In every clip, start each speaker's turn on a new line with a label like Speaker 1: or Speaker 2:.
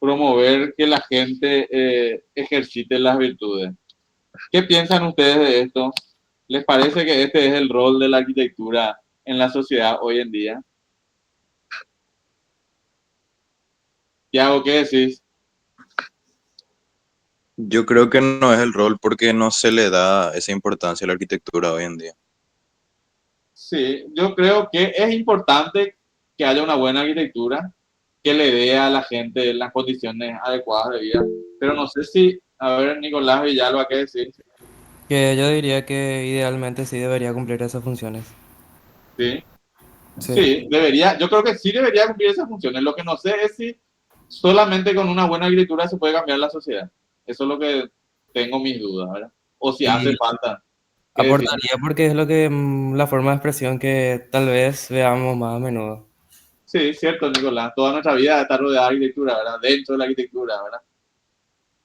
Speaker 1: promover que la gente ejercite las virtudes. ¿Qué piensan ustedes de esto? ¿Les parece que este es el rol de la arquitectura en la sociedad hoy en día? Tiago, ¿qué decís?
Speaker 2: Yo creo que no es el rol porque no se le da esa importancia a la arquitectura hoy en día.
Speaker 1: Sí, yo creo que es importante que haya una buena arquitectura, que le dé a la gente las condiciones adecuadas de vida, pero no sé si, a ver, Nicolás Villalba, ¿qué decir?
Speaker 3: Que yo diría que idealmente sí debería cumplir esas funciones.
Speaker 1: Sí,
Speaker 3: Sí.
Speaker 1: sí, debería, yo creo que sí debería cumplir esas funciones. Lo que no sé es si solamente con una buena arquitectura se puede cambiar la sociedad. Eso es lo que tengo mis dudas, ¿verdad? O si hace
Speaker 3: Y
Speaker 1: falta. ¿Qué decir?
Speaker 3: aportaría porque es lo que la forma de expresión que tal vez veamos más a menudo.
Speaker 1: Sí, cierto, Nicolás. Toda nuestra vida está rodeada de arquitectura, ¿verdad? Dentro de la arquitectura, ¿verdad?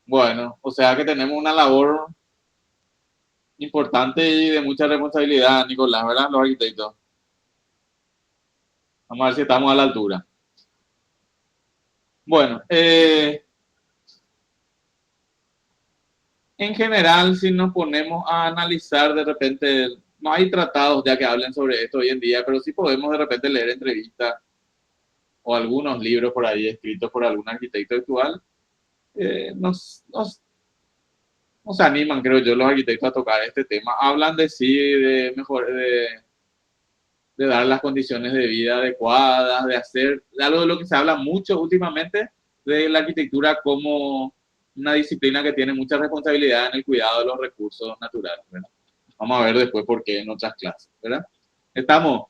Speaker 1: Bueno, o sea que tenemos una labor importante y de mucha responsabilidad, Nicolás, ¿verdad? Los arquitectos. Vamos a ver si estamos a la altura. Bueno, en general, si nos ponemos a analizar de repente, no hay tratados ya que hablen sobre esto hoy en día, pero sí podemos de repente leer entrevistas o algunos libros por ahí escritos por algún arquitecto actual. Nos animan, creo yo, los arquitectos a tocar este tema. Hablan de sí, de mejor, de dar las condiciones de vida adecuadas, de hacer algo de lo que se habla mucho últimamente de la arquitectura como una disciplina que tiene mucha responsabilidad en el cuidado de los recursos naturales, ¿verdad? Vamos a ver después por qué en otras clases, ¿verdad? Estamos.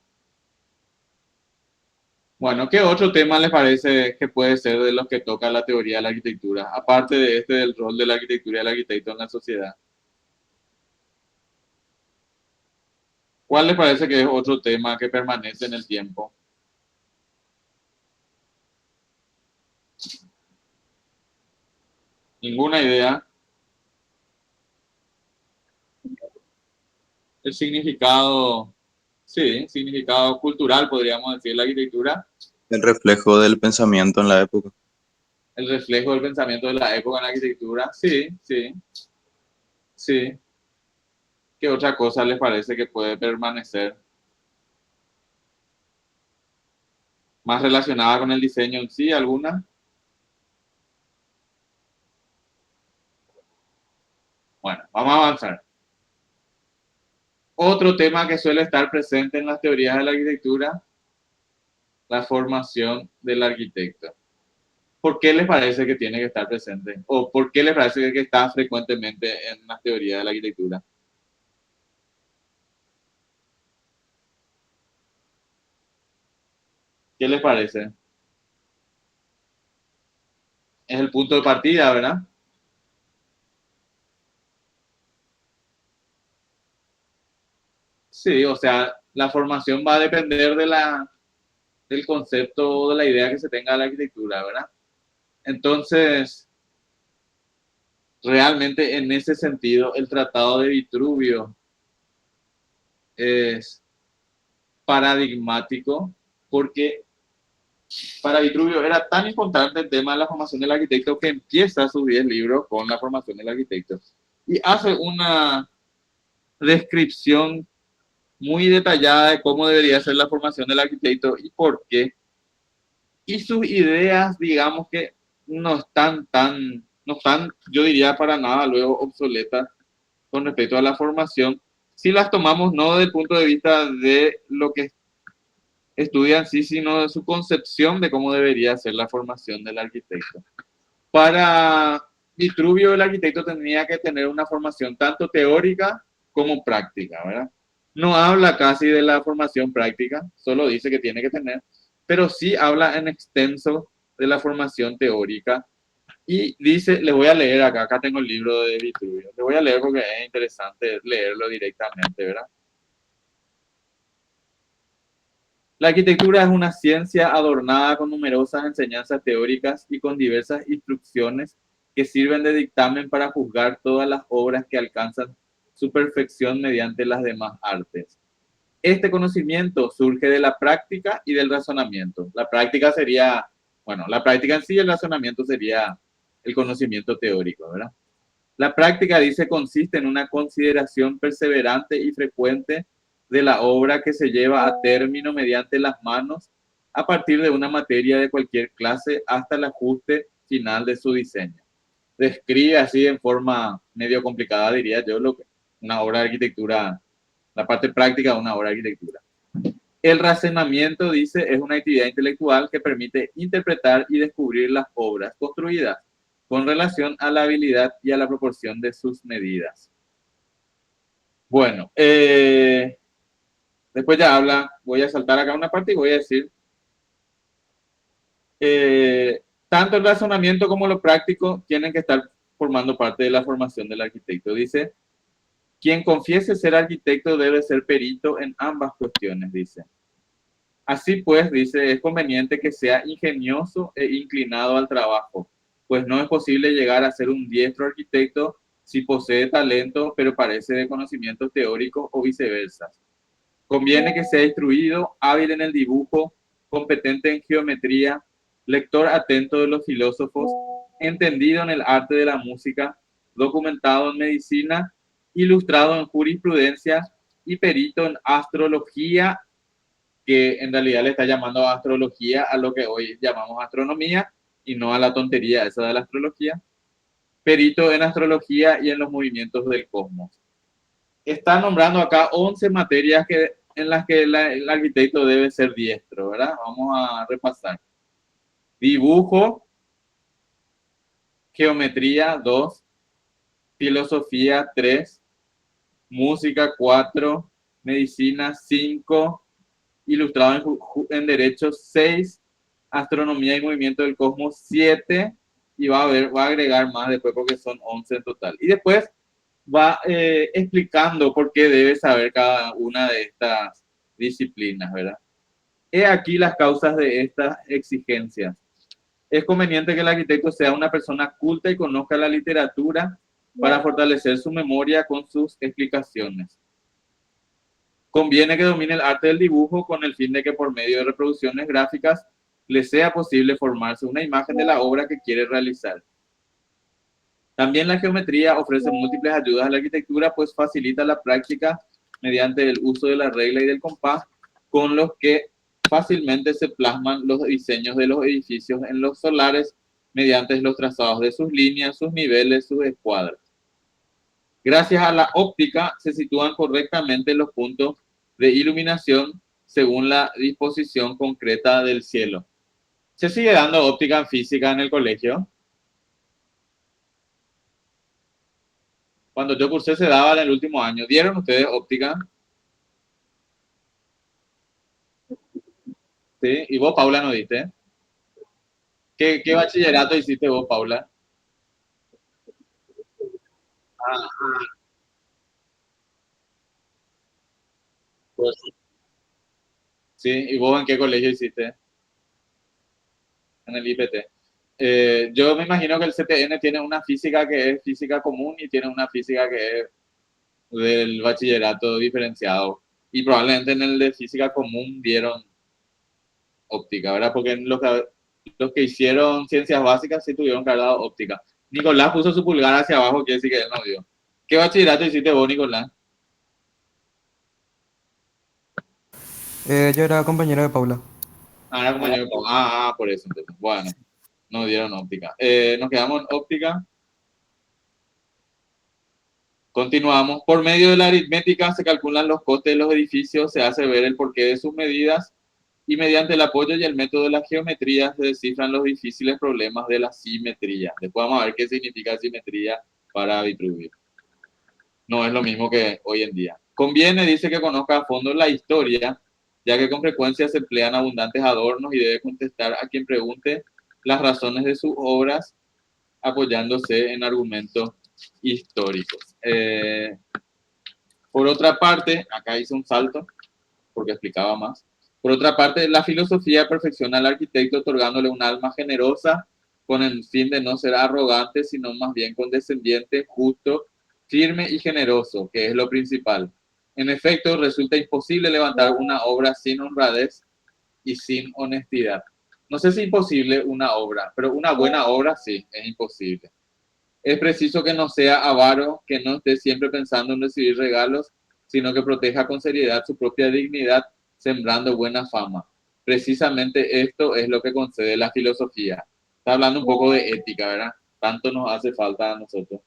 Speaker 1: Bueno, ¿qué otro tema les parece que puede ser de los que toca la teoría de la arquitectura? Aparte de este del rol de la arquitectura y del arquitecto en la sociedad. ¿Cuál les parece que es otro tema que permanece en el tiempo? Ninguna idea. El significado, sí, significado cultural, podríamos decir, la arquitectura,
Speaker 2: El reflejo del pensamiento en la época.
Speaker 1: el reflejo del pensamiento de la época en la arquitectura, sí, sí, sí. ¿Qué otra cosa les parece que puede permanecer más relacionada con el diseño en sí? ¿Alguna? Bueno, vamos a avanzar. Otro tema que suele estar presente en las teorías de la arquitectura, la formación del arquitecto. ¿Por qué les parece que tiene que estar presente? ¿O por qué les parece que está frecuentemente en las teorías de la arquitectura? ¿Qué les parece? Es el punto de partida, ¿verdad? Sí, o sea, la formación va a depender del concepto o de la idea que se tenga de la arquitectura, ¿verdad? Entonces, realmente en ese sentido, el Tratado de Vitruvio es paradigmático porque para Vitruvio era tan importante el tema de la formación del arquitecto que empieza sus 10 libros con la formación del arquitecto y hace una descripción muy detallada de cómo debería ser la formación del arquitecto y por qué. Y sus ideas, digamos que no están, yo diría, para nada luego obsoletas con respecto a la formación, si las tomamos no desde el punto de vista de lo que estudian sí, sino de su concepción de cómo debería ser la formación del arquitecto. Para Vitruvio, el arquitecto tenía que tener una formación tanto teórica como práctica, ¿verdad? No habla casi de la formación práctica, solo dice que tiene que tener, pero sí habla en extenso de la formación teórica y dice, le voy a leer acá, acá tengo el libro de Vitruvio, le voy a leer porque es interesante leerlo directamente, ¿verdad? La arquitectura es una ciencia adornada con numerosas enseñanzas teóricas y con diversas instrucciones que sirven de dictamen para juzgar todas las obras que alcanzan su perfección mediante las demás artes. Este conocimiento surge de la práctica y del razonamiento. La práctica sería, Bueno, la práctica en sí, el razonamiento sería el conocimiento teórico, ¿verdad? La práctica, dice, consiste en una consideración perseverante y frecuente de la obra que se lleva a término mediante las manos a partir de una materia de cualquier clase hasta el ajuste final de su diseño. Describe así en forma medio complicada, diría yo, una obra de arquitectura, la parte práctica de una obra de arquitectura. El razonamiento, dice, es una actividad intelectual que permite interpretar y descubrir las obras construidas con relación a la habilidad y a la proporción de sus medidas. Bueno, después ya habla, voy a saltar acá una parte y voy a decir, tanto el razonamiento como lo práctico tienen que estar formando parte de la formación del arquitecto. Dice, quien confiese ser arquitecto debe ser perito en ambas cuestiones, dice. Así pues, dice, es conveniente que sea ingenioso e inclinado al trabajo, pues no es posible llegar a ser un diestro arquitecto si posee talento, pero carece de conocimientos teóricos o viceversa. Conviene que sea instruido, hábil en el dibujo, competente en geometría, lector atento de los filósofos, entendido en el arte de la música, documentado en medicina, ilustrado en jurisprudencia y perito en astrología, que en realidad le está llamando astrología a lo que hoy llamamos astronomía y no a la tontería esa de la astrología. Perito en astrología y en los movimientos del cosmos. Está nombrando acá 11 materias en las que el arquitecto debe ser diestro, ¿verdad? Vamos a repasar. Dibujo, geometría 2, filosofía 3, música 4, medicina 5, ilustrado en derecho 6, astronomía y movimiento del cosmos 7, y va a agregar más después porque son 11 en total. Y después va explicando por qué debe saber cada una de estas disciplinas, ¿verdad? He aquí las causas de estas exigencias. Es conveniente que el arquitecto sea una persona culta y conozca la literatura para fortalecer su memoria con sus explicaciones. Conviene que domine el arte del dibujo con el fin de que por medio de reproducciones gráficas le sea posible formarse una imagen de la obra que quiere realizar. También la geometría ofrece múltiples ayudas a la arquitectura, pues facilita la práctica mediante el uso de la regla y del compás, con los que fácilmente se plasman los diseños de los edificios en los solares mediante los trazados de sus líneas, sus niveles, sus escuadras. Gracias a la óptica se sitúan correctamente los puntos de iluminación según la disposición concreta del cielo. ¿Se sigue dando óptica en física en el colegio? Cuando yo cursé se daba en el último año. ¿Dieron ustedes óptica? Sí. ¿Y vos, Paula, no diste? ¿Qué bachillerato hiciste vos, Paula? Ah, pues, sí. ¿Y vos en qué colegio hiciste? En el IPT. Yo me imagino que el CTN tiene una física que es física común y tiene una física que es del bachillerato diferenciado. Y probablemente en el de física común dieron óptica, ¿verdad? Porque los que hicieron ciencias básicas sí tuvieron cargado óptica. Nicolás puso su pulgar hacia abajo, quiere decir que él no dio. ¿Qué bachillerato hiciste vos, Nicolás?
Speaker 3: Yo era compañero de Paula.
Speaker 1: Ah, era compañero de por eso entonces. Bueno, no dieron óptica. Nos quedamos en óptica. Continuamos. Por medio de la aritmética se calculan los costes de los edificios, se hace ver el porqué de sus medidas y mediante el apoyo y el método de la geometría se descifran los difíciles problemas de la simetría. Después vamos a ver qué significa simetría para Vitruvio. No es lo mismo que hoy en día. Conviene, dice, que conozca a fondo la historia, ya que con frecuencia se emplean abundantes adornos y debe contestar a quien pregunte las razones de sus obras apoyándose en argumentos históricos. Por otra parte, acá hice un salto porque explicaba más. Por otra parte, la filosofía perfecciona al arquitecto otorgándole un alma generosa con el fin de no ser arrogante, sino más bien condescendiente, justo, firme y generoso, que es lo principal. En efecto, resulta imposible levantar una obra sin honradez y sin honestidad. no sé si imposible una obra, pero una buena obra sí, es imposible. Es preciso que no sea avaro, que no esté siempre pensando en recibir regalos, sino que proteja con seriedad su propia dignidad, sembrando buena fama. Precisamente esto es lo que concede la filosofía. Está hablando un poco de ética, ¿verdad? Tanto nos hace falta a nosotros.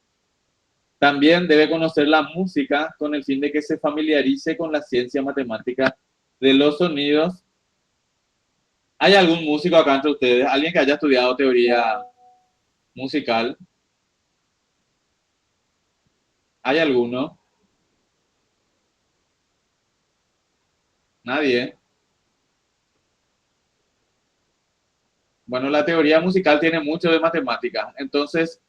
Speaker 1: También debe conocer la música con el fin de que se familiarice con la ciencia matemática de los sonidos. ¿Hay algún músico acá entre ustedes? ¿Alguien que haya estudiado teoría musical? ¿Hay alguno? Nadie. Bueno, la teoría musical tiene mucho de matemáticas. Entonces,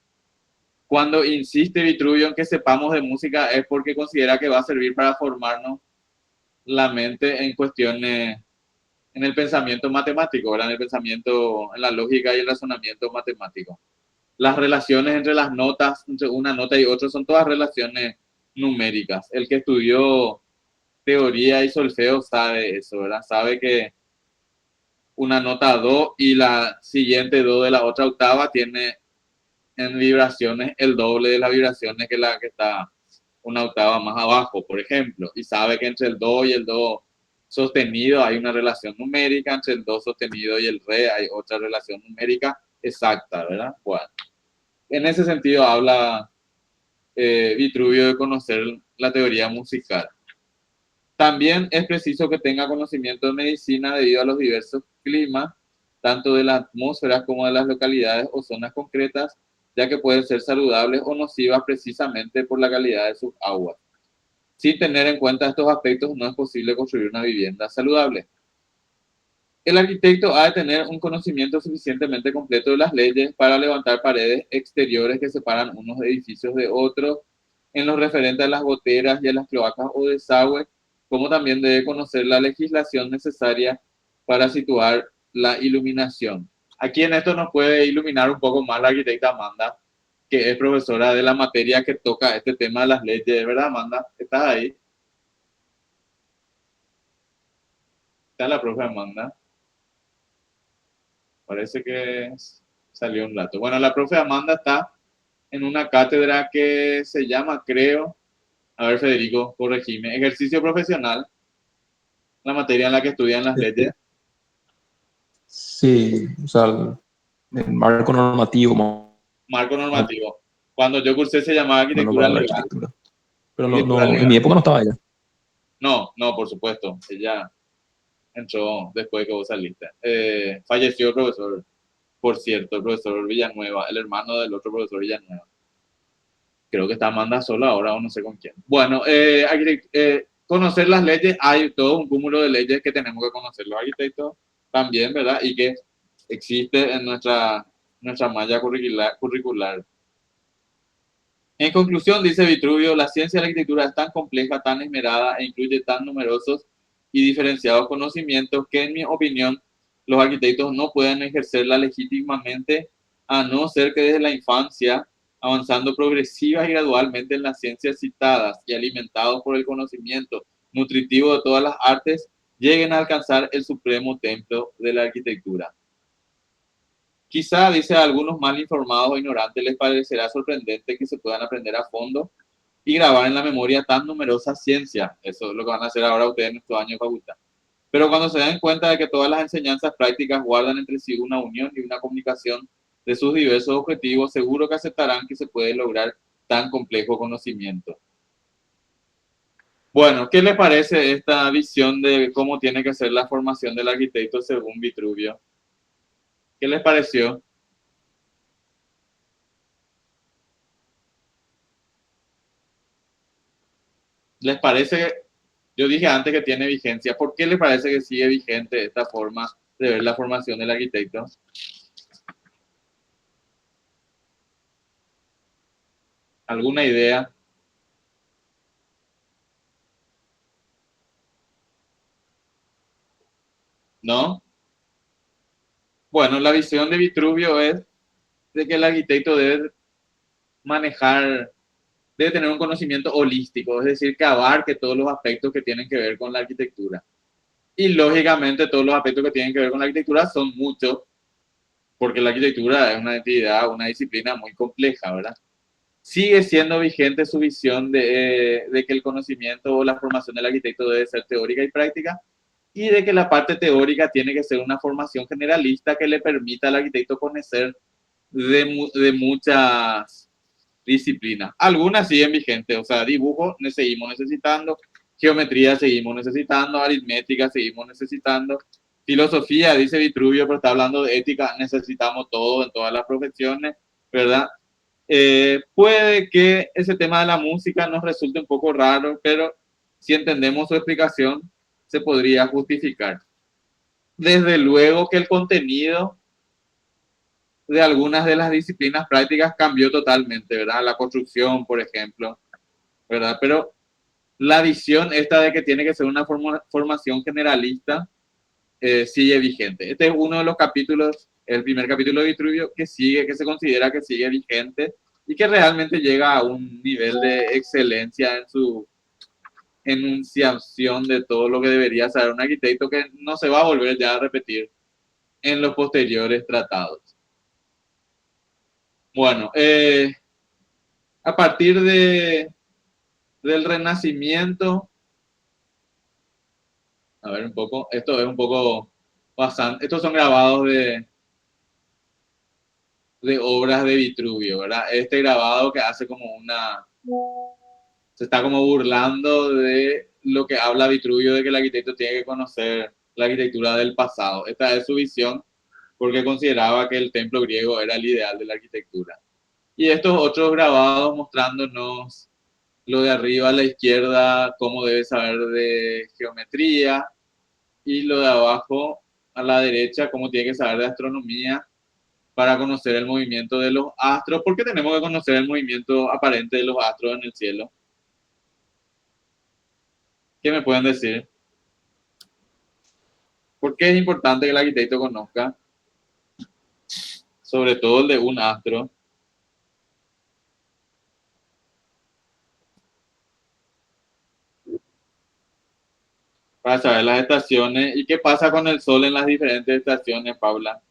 Speaker 1: cuando insiste Vitruvio en que sepamos de música es porque considera que va a servir para formarnos la mente en cuestiones, en el pensamiento matemático, ¿verdad? En el pensamiento, en la lógica y el razonamiento matemático. Las relaciones entre las notas, entre una nota y otra, son todas relaciones numéricas. El que estudió teoría y solfeo sabe eso, ¿verdad? Sabe que una nota do y la siguiente do de la otra octava tiene en vibraciones el doble de las vibraciones que la que está una octava más abajo, por ejemplo, y sabe que entre el do y el do sostenido hay una relación numérica, entre el do sostenido y el re hay otra relación numérica exacta, ¿verdad? Bueno, en ese sentido habla Vitruvio de conocer la teoría musical. También es preciso que tenga conocimiento de medicina debido a los diversos climas, tanto de las atmósferas como de las localidades o zonas concretas, ya que pueden ser saludables o nocivas precisamente por la calidad de sus aguas. Sin tener en cuenta estos aspectos, no es posible construir una vivienda saludable. El arquitecto ha de tener un conocimiento suficientemente completo de las leyes para levantar paredes exteriores que separan unos edificios de otros, en lo referente a las goteras y a las cloacas o desagües, como también debe conocer la legislación necesaria para situar la iluminación. Aquí en esto nos puede iluminar un poco más la arquitecta Amanda, que es profesora de la materia que toca este tema de las leyes, ¿verdad, Amanda? ¿Estás ahí? ¿Está la profe Amanda? Parece que salió un rato. Bueno, la profe Amanda está en una cátedra que se llama, creo, a ver, Federico, corregime, ejercicio profesional, la materia en la que estudian las leyes,
Speaker 4: Sí, o sea, el marco normativo
Speaker 1: marco
Speaker 4: más
Speaker 1: normativo. Cuando yo cursé se llamaba
Speaker 4: o menos
Speaker 1: arquitectura
Speaker 4: para la
Speaker 1: legal.
Speaker 4: arquitectura. Pero
Speaker 1: Arquitectura
Speaker 4: en mi
Speaker 1: legal.
Speaker 4: época no estaba ella.
Speaker 1: No, no, por supuesto, ella entró después de que vos saliste. Falleció el profesor, por cierto, el profesor Villanueva, el hermano del otro profesor Villanueva. Creo que está Amanda sola ahora o no sé con quién. Bueno, conocer las leyes, hay todo un cúmulo de leyes que tenemos que conocer los arquitectos también, ¿verdad? Y que existe en nuestra malla curricular. En conclusión, dice Vitruvio, la ciencia de la arquitectura es tan compleja, tan esmerada e incluye tan numerosos y diferenciados conocimientos que, en mi opinión, los arquitectos no pueden ejercerla legítimamente a no ser que desde la infancia, avanzando progresiva y gradualmente en las ciencias citadas y alimentados por el conocimiento nutritivo de todas las artes, lleguen a alcanzar el supremo templo de la arquitectura. Quizá, dice a algunos mal informados o ignorantes, les parecerá sorprendente que se puedan aprender a fondo y grabar en la memoria tan numerosa ciencia. Eso es lo que van a hacer ahora ustedes en estos años de facultad. Pero cuando se den cuenta de que todas las enseñanzas prácticas guardan entre sí una unión y una comunicación de sus diversos objetivos, seguro que aceptarán que se puede lograr tan complejo conocimiento. Bueno, ¿qué les parece esta visión de cómo tiene que ser la formación del arquitecto según Vitruvio? ¿Qué les pareció? ¿Les parece? Yo dije antes que tiene vigencia. ¿Por qué les parece que sigue vigente esta forma de ver la formación del arquitecto? ¿Alguna idea? ¿No? Bueno, la visión de Vitruvio es de que el arquitecto debe manejar, debe tener un conocimiento holístico, es decir, que abarque todos los aspectos que tienen que ver con la arquitectura. Y lógicamente todos los aspectos que tienen que ver con la arquitectura son muchos, porque la arquitectura es una entidad, una disciplina muy compleja, ¿verdad? Sigue siendo vigente su visión de que el conocimiento o la formación del arquitecto debe ser teórica y práctica, y de que la parte teórica tiene que ser una formación generalista que le permita al arquitecto conocer de muchas disciplinas. Algunas siguen vigentes, o sea, dibujo seguimos necesitando, geometría seguimos necesitando, aritmética seguimos necesitando, filosofía, dice Vitruvio, pero está hablando de ética, necesitamos todo en todas las profesiones, ¿verdad? Puede que ese tema de la música nos resulte un poco raro, pero si entendemos su explicación, se podría justificar. Desde luego que el contenido de algunas de las disciplinas prácticas cambió totalmente, ¿verdad? La construcción, por ejemplo, ¿verdad? Pero la visión esta de que tiene que ser una formación generalista sigue vigente. Este es uno de los capítulos, el primer capítulo de Vitruvio, que se considera que sigue vigente y que realmente llega a un nivel de excelencia en su enunciación de todo lo que debería saber un arquitecto, que no se va a volver ya a repetir en los posteriores tratados. Bueno, a partir del Renacimiento, a ver un poco, esto es un poco bastante, estos son grabados de obras de Vitruvio, ¿verdad? Este grabado que hace como se está como burlando de lo que habla Vitruvio, de que el arquitecto tiene que conocer la arquitectura del pasado. Esta es su visión, porque consideraba que el templo griego era el ideal de la arquitectura. Y estos otros grabados mostrándonos lo de arriba a la izquierda, cómo debe saber de geometría, y lo de abajo a la derecha, cómo tiene que saber de astronomía para conocer el movimiento de los astros. ¿Por qué tenemos que conocer el movimiento aparente de los astros en el cielo? ¿Qué me pueden decir? ¿Por qué es importante que el arquitecto conozca, sobre todo el de un astro? Para saber las estaciones. ¿Y qué pasa con el sol en las diferentes estaciones, Paula?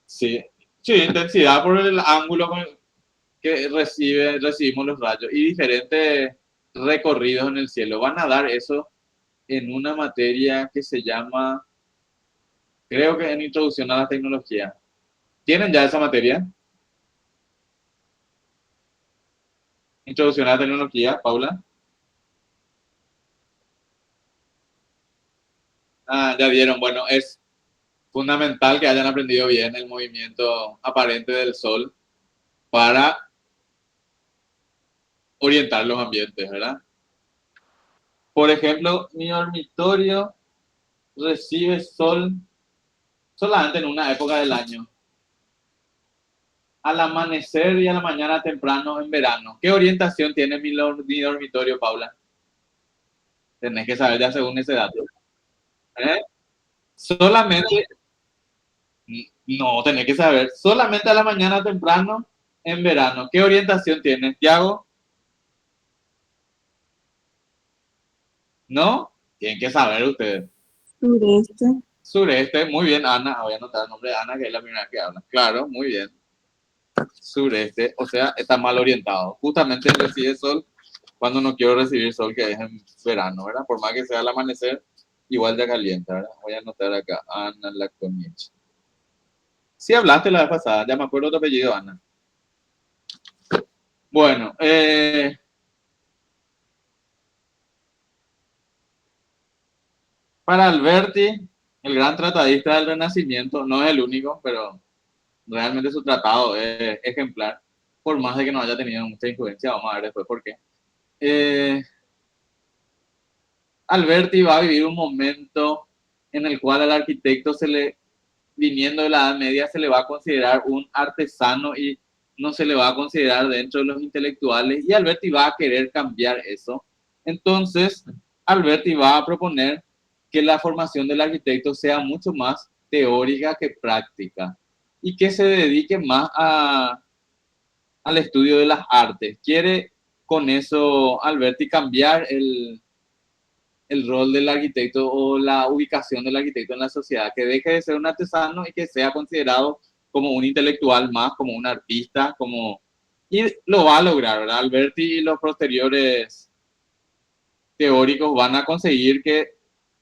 Speaker 1: Sí, sí, intensidad por el ángulo que recibimos los rayos y diferentes recorridos en el cielo. Van a dar eso en una materia que se llama, creo que en Introducción a la Tecnología. ¿Tienen ya esa materia? Introducción a la Tecnología, Paula. Ah, ya vieron. Bueno, es fundamental que hayan aprendido bien el movimiento aparente del Sol para orientar los ambientes, ¿verdad? Por ejemplo, mi dormitorio recibe sol solamente en una época del año. Al amanecer y a la mañana temprano en verano. ¿Qué orientación tiene mi dormitorio, Paula? Tenés que saber ya según ese dato. ¿Eh? Solamente, no, tenés que saber, solamente a la mañana temprano en verano. ¿Qué orientación tiene, Tiago? ¿No? Tienen que saber ustedes.
Speaker 5: Sureste.
Speaker 1: Sureste, muy bien, Ana. Voy a anotar el nombre de Ana, que es la primera que habla. Claro, muy bien. Sureste, o sea, está mal orientado. Justamente recibe sol cuando no quiero recibir sol, que es en verano, ¿verdad? Por más que sea al amanecer, igual ya calienta, ¿verdad? Voy a anotar acá, Ana Laconich. Sí hablaste la vez pasada, ya me acuerdo tu apellido, Ana. Bueno, para Alberti, el gran tratadista del Renacimiento, no es el único, pero realmente su tratado es ejemplar, por más de que no haya tenido mucha influencia. Vamos a ver después por qué. Alberti va a vivir un momento en el cual al arquitecto viniendo de la Edad Media, se le va a considerar un artesano y no se le va a considerar dentro de los intelectuales, y Alberti va a querer cambiar eso. Entonces, Alberti va a proponer que la formación del arquitecto sea mucho más teórica que práctica y que se dedique más al estudio de las artes. Quiere con eso, Alberti, cambiar el rol del arquitecto o la ubicación del arquitecto en la sociedad, que deje de ser un artesano y que sea considerado como un intelectual más, como un artista, como... Y lo va a lograr, ¿verdad? Alberti y los posteriores teóricos van a conseguir que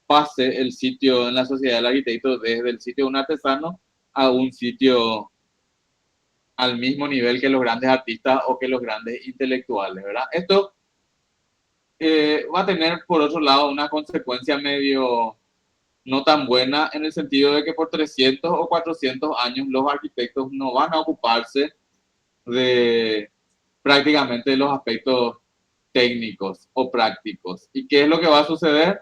Speaker 1: pase el sitio en la sociedad del arquitecto desde el sitio de un artesano a un sitio al mismo nivel que los grandes artistas o que los grandes intelectuales, ¿verdad? Esto va a tener, por otro lado, una consecuencia medio no tan buena en el sentido de que por 300 o 400 años los arquitectos no van a ocuparse de prácticamente los aspectos técnicos o prácticos. ¿Y qué es lo que va a suceder?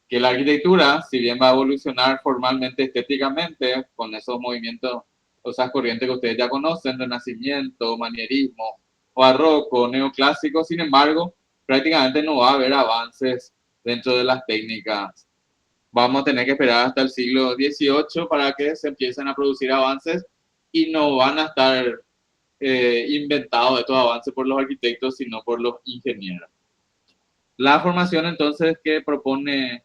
Speaker 1: Que la arquitectura, si bien va a evolucionar formalmente, estéticamente, con esos movimientos, o esas corrientes que ustedes ya conocen, renacimiento, manierismo, barroco, neoclásico, sin embargo, prácticamente no va a haber avances dentro de las técnicas. Vamos a tener que esperar hasta el siglo XVIII para que se empiecen a producir avances y no van a estar inventados estos avances por los arquitectos, sino por los ingenieros. La formación entonces que propone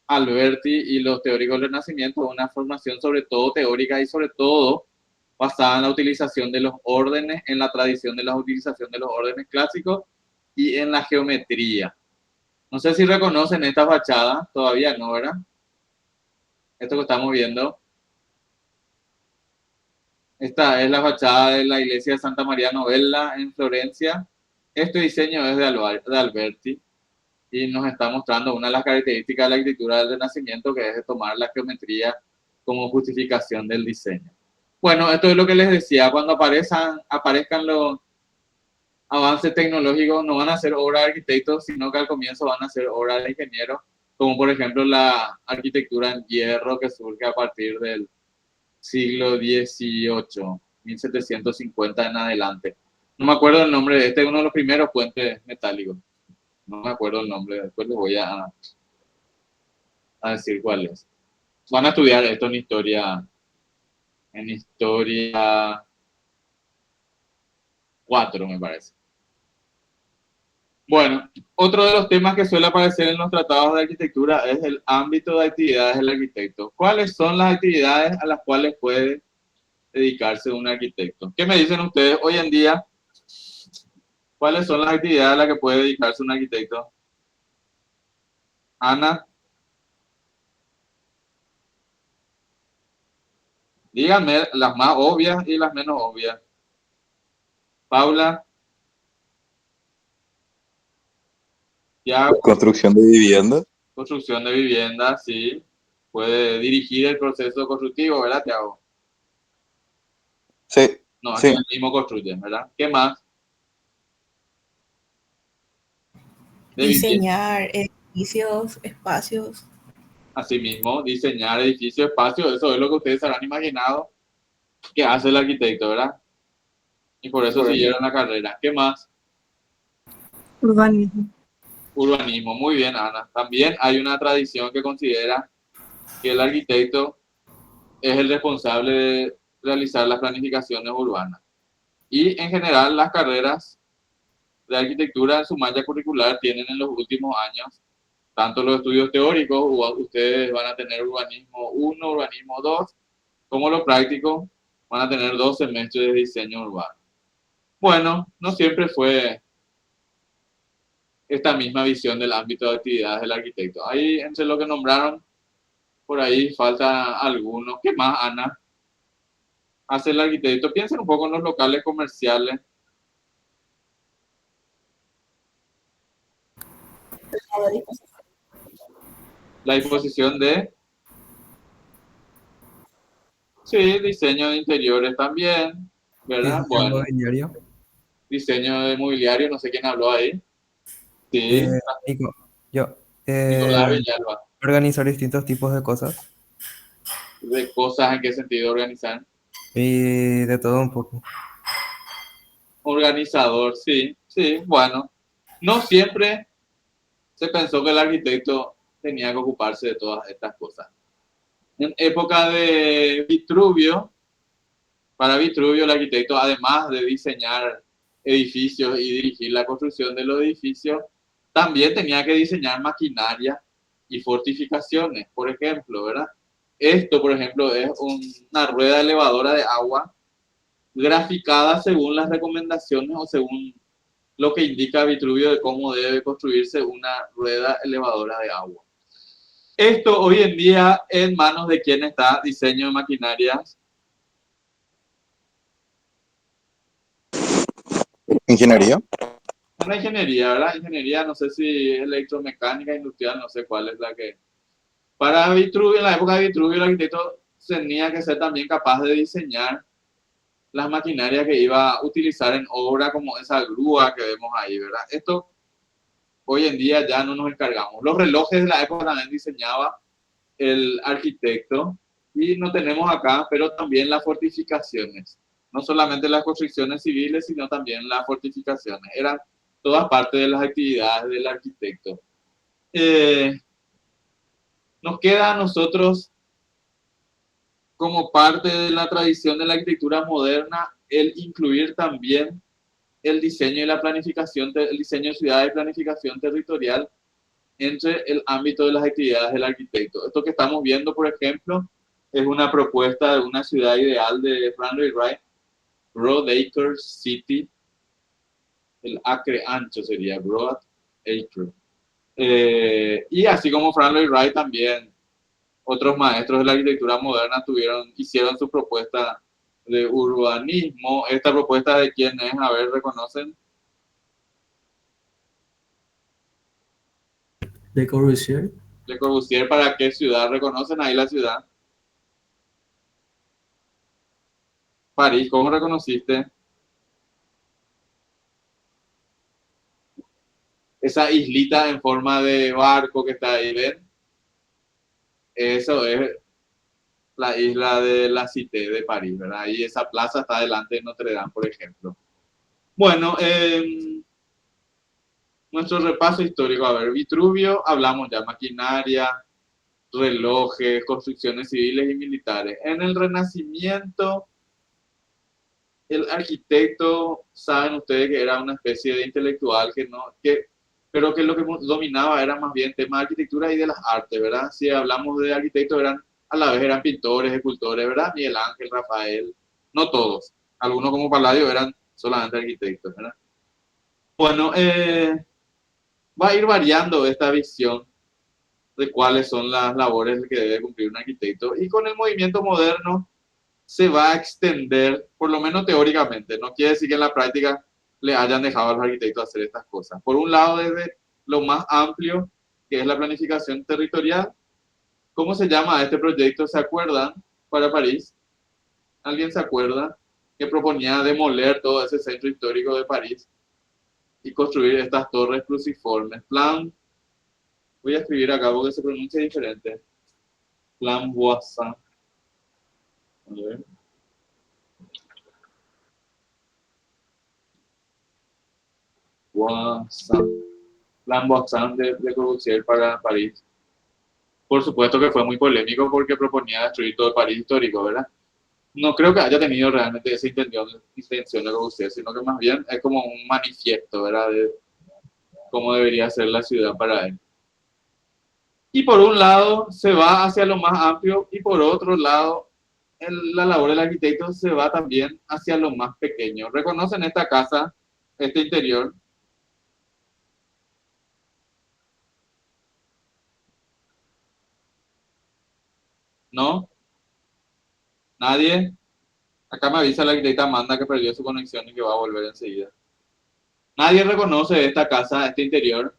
Speaker 1: Alberti y los teóricos del Renacimiento es una formación sobre todo teórica y sobre todo basada en la utilización de los órdenes, en la tradición de la utilización de los órdenes clásicos y en la geometría. No sé si reconocen esta fachada, todavía no, ¿verdad? Esto que estamos viendo. Esta es la fachada de la iglesia de Santa María Novella en Florencia. Este diseño es de Alberti y nos está mostrando una de las características de la arquitectura del Renacimiento, que es de tomar la geometría como justificación del diseño. Bueno, esto es lo que les decía, cuando aparezcan los avances tecnológicos, no van a ser obras de arquitectos, sino que al comienzo van a ser obras de ingenieros, como por ejemplo la arquitectura en hierro que surge a partir del siglo XVIII, 1750 en adelante. No me acuerdo el nombre de este, es uno de los primeros puentes metálicos. No me acuerdo el nombre, después les voy a decir cuál es. Van a estudiar esto en historia 4, me parece. Bueno, otro de los temas que suele aparecer en los tratados de arquitectura es el ámbito de actividades del arquitecto. ¿Cuáles son las actividades a las cuales puede dedicarse un arquitecto? ¿Qué me dicen ustedes hoy en día? ¿Cuáles son las actividades a las que puede dedicarse un arquitecto? Ana, díganme las más obvias y las menos obvias. Paula, ya,
Speaker 2: Construcción de vivienda.
Speaker 1: construcción de vivienda, sí. Puede dirigir el proceso constructivo, ¿verdad, Thiago?
Speaker 2: Sí,
Speaker 1: No, aquí
Speaker 2: sí.
Speaker 1: el mismo construyen, ¿verdad? ¿Qué más? De vivienda.
Speaker 5: Diseñar edificios, espacios.
Speaker 1: Asimismo, diseñar edificios, espacios, eso es lo que ustedes habrán imaginado que hace el arquitecto, ¿verdad? Y por eso siguieron la carrera. ¿Qué más?
Speaker 6: Urbanismo.
Speaker 1: Urbanismo, muy bien, Ana. También hay una tradición que considera que el arquitecto es el responsable de realizar las planificaciones urbanas. Y en general las carreras de arquitectura en su malla curricular tienen en los últimos años tanto los estudios teóricos, ustedes van a tener urbanismo 1, urbanismo 2, como lo práctico, van a tener 2 semestres de diseño urbano. Bueno, no siempre fue esta misma visión del ámbito de actividades del arquitecto. Ahí, entre lo que nombraron, por ahí falta algunos. ¿Qué más, Ana? Hace el arquitecto. Piensen un poco en los locales comerciales. La disposición de... Sí, diseño de interiores también, ¿verdad?
Speaker 3: Diseño
Speaker 1: Bueno,
Speaker 3: mobiliario.
Speaker 1: diseño de mobiliario, no sé quién habló ahí. Sí,
Speaker 3: Nico, yo.
Speaker 1: Nicolás Villalba.
Speaker 3: Organizar distintos tipos de cosas
Speaker 1: ¿De cosas en qué sentido organizar?
Speaker 3: y de todo un poco.
Speaker 1: Organizador, sí, sí, bueno. No siempre se pensó que el arquitecto tenía que ocuparse de todas estas cosas. En época de Vitruvio, para Vitruvio el arquitecto, además de diseñar edificios y dirigir la construcción de los edificios, también tenía que diseñar maquinaria y fortificaciones, por ejemplo, ¿verdad? Esto, por ejemplo, es una rueda elevadora de agua graficada según las recomendaciones o según lo que indica Vitruvio de cómo debe construirse una rueda elevadora de agua. Esto hoy en día en manos de quién está, diseño de maquinarias.
Speaker 2: Ingeniería.
Speaker 1: Una ingeniería, ¿verdad? Ingeniería, no sé si es electromecánica, industrial, no sé cuál es la que... Para Vitruvio, en la época de Vitruvio, el arquitecto tenía que ser también capaz de diseñar las maquinarias que iba a utilizar en obra, como esa grúa que vemos ahí, ¿verdad? Esto hoy en día ya no nos encargamos. Los relojes de la época también diseñaba el arquitecto y no tenemos acá, pero también las fortificaciones. No solamente las construcciones civiles, sino también las fortificaciones. Eran todas partes de las actividades del arquitecto. Nos queda a nosotros, como parte de la tradición de la arquitectura moderna, el incluir también el diseño y la planificación, el diseño de ciudades y planificación territorial entre el ámbito de las actividades del arquitecto. Esto que estamos viendo, por ejemplo, es una propuesta de una ciudad ideal de Frank Lloyd Wright, Broad Acre City, el acre ancho sería Broad Acre. Y así como Frank Lloyd Wright, también otros maestros de la arquitectura moderna hicieron su propuesta de urbanismo. Esta propuesta de quién es, a ver, ¿reconocen?
Speaker 6: Le Corbusier.
Speaker 1: Le Corbusier, ¿para qué ciudad? ¿Reconocen ahí la ciudad? París, ¿cómo reconociste? Esa islita en forma de barco que está ahí, ¿ven? Eso es la isla de la Cité de París, ¿verdad? Y esa plaza está delante de Notre Dame, por ejemplo. Bueno, nuestro repaso histórico. A ver, Vitruvio, hablamos ya, maquinaria, relojes, construcciones civiles y militares. En el Renacimiento, el arquitecto, saben ustedes que era una especie de intelectual pero que lo que dominaba era más bien temas de arquitectura y de las artes, ¿verdad? Si hablamos de arquitectos, a la vez eran pintores, escultores, ¿verdad? Miguel Ángel, Rafael, no todos. Algunos como Palladio eran solamente arquitectos, ¿verdad? Bueno, va a ir variando esta visión de cuáles son las labores que debe cumplir un arquitecto. Y con el movimiento moderno se va a extender, por lo menos teóricamente. No quiere decir que en la práctica le hayan dejado a los arquitectos hacer estas cosas. Por un lado, desde lo más amplio, que es la planificación territorial. ¿Cómo se llama este proyecto? ¿Se acuerdan? Para París. ¿Alguien se acuerda? Que proponía demoler todo ese centro histórico de París y construir estas torres cruciformes. Plan, voy a escribir acá porque se pronuncia diferente. Plan Voisin. A ver. Voisin. Plan Voisin de Corbusier para París. Por supuesto que fue muy polémico porque proponía destruir todo el París histórico, ¿verdad? No creo que haya tenido realmente esa intención de Corbusier, sino que más bien es como un manifiesto, ¿verdad? De cómo debería ser la ciudad para él. Y por un lado se va hacia lo más amplio y por otro lado la labor del arquitecto se va también hacia lo más pequeño. ¿Reconocen esta casa, este interior? ¿No? ¿Nadie? Acá me avisa la arquitecta Amanda que perdió su conexión y que va a volver enseguida. ¿Nadie reconoce esta casa, este interior?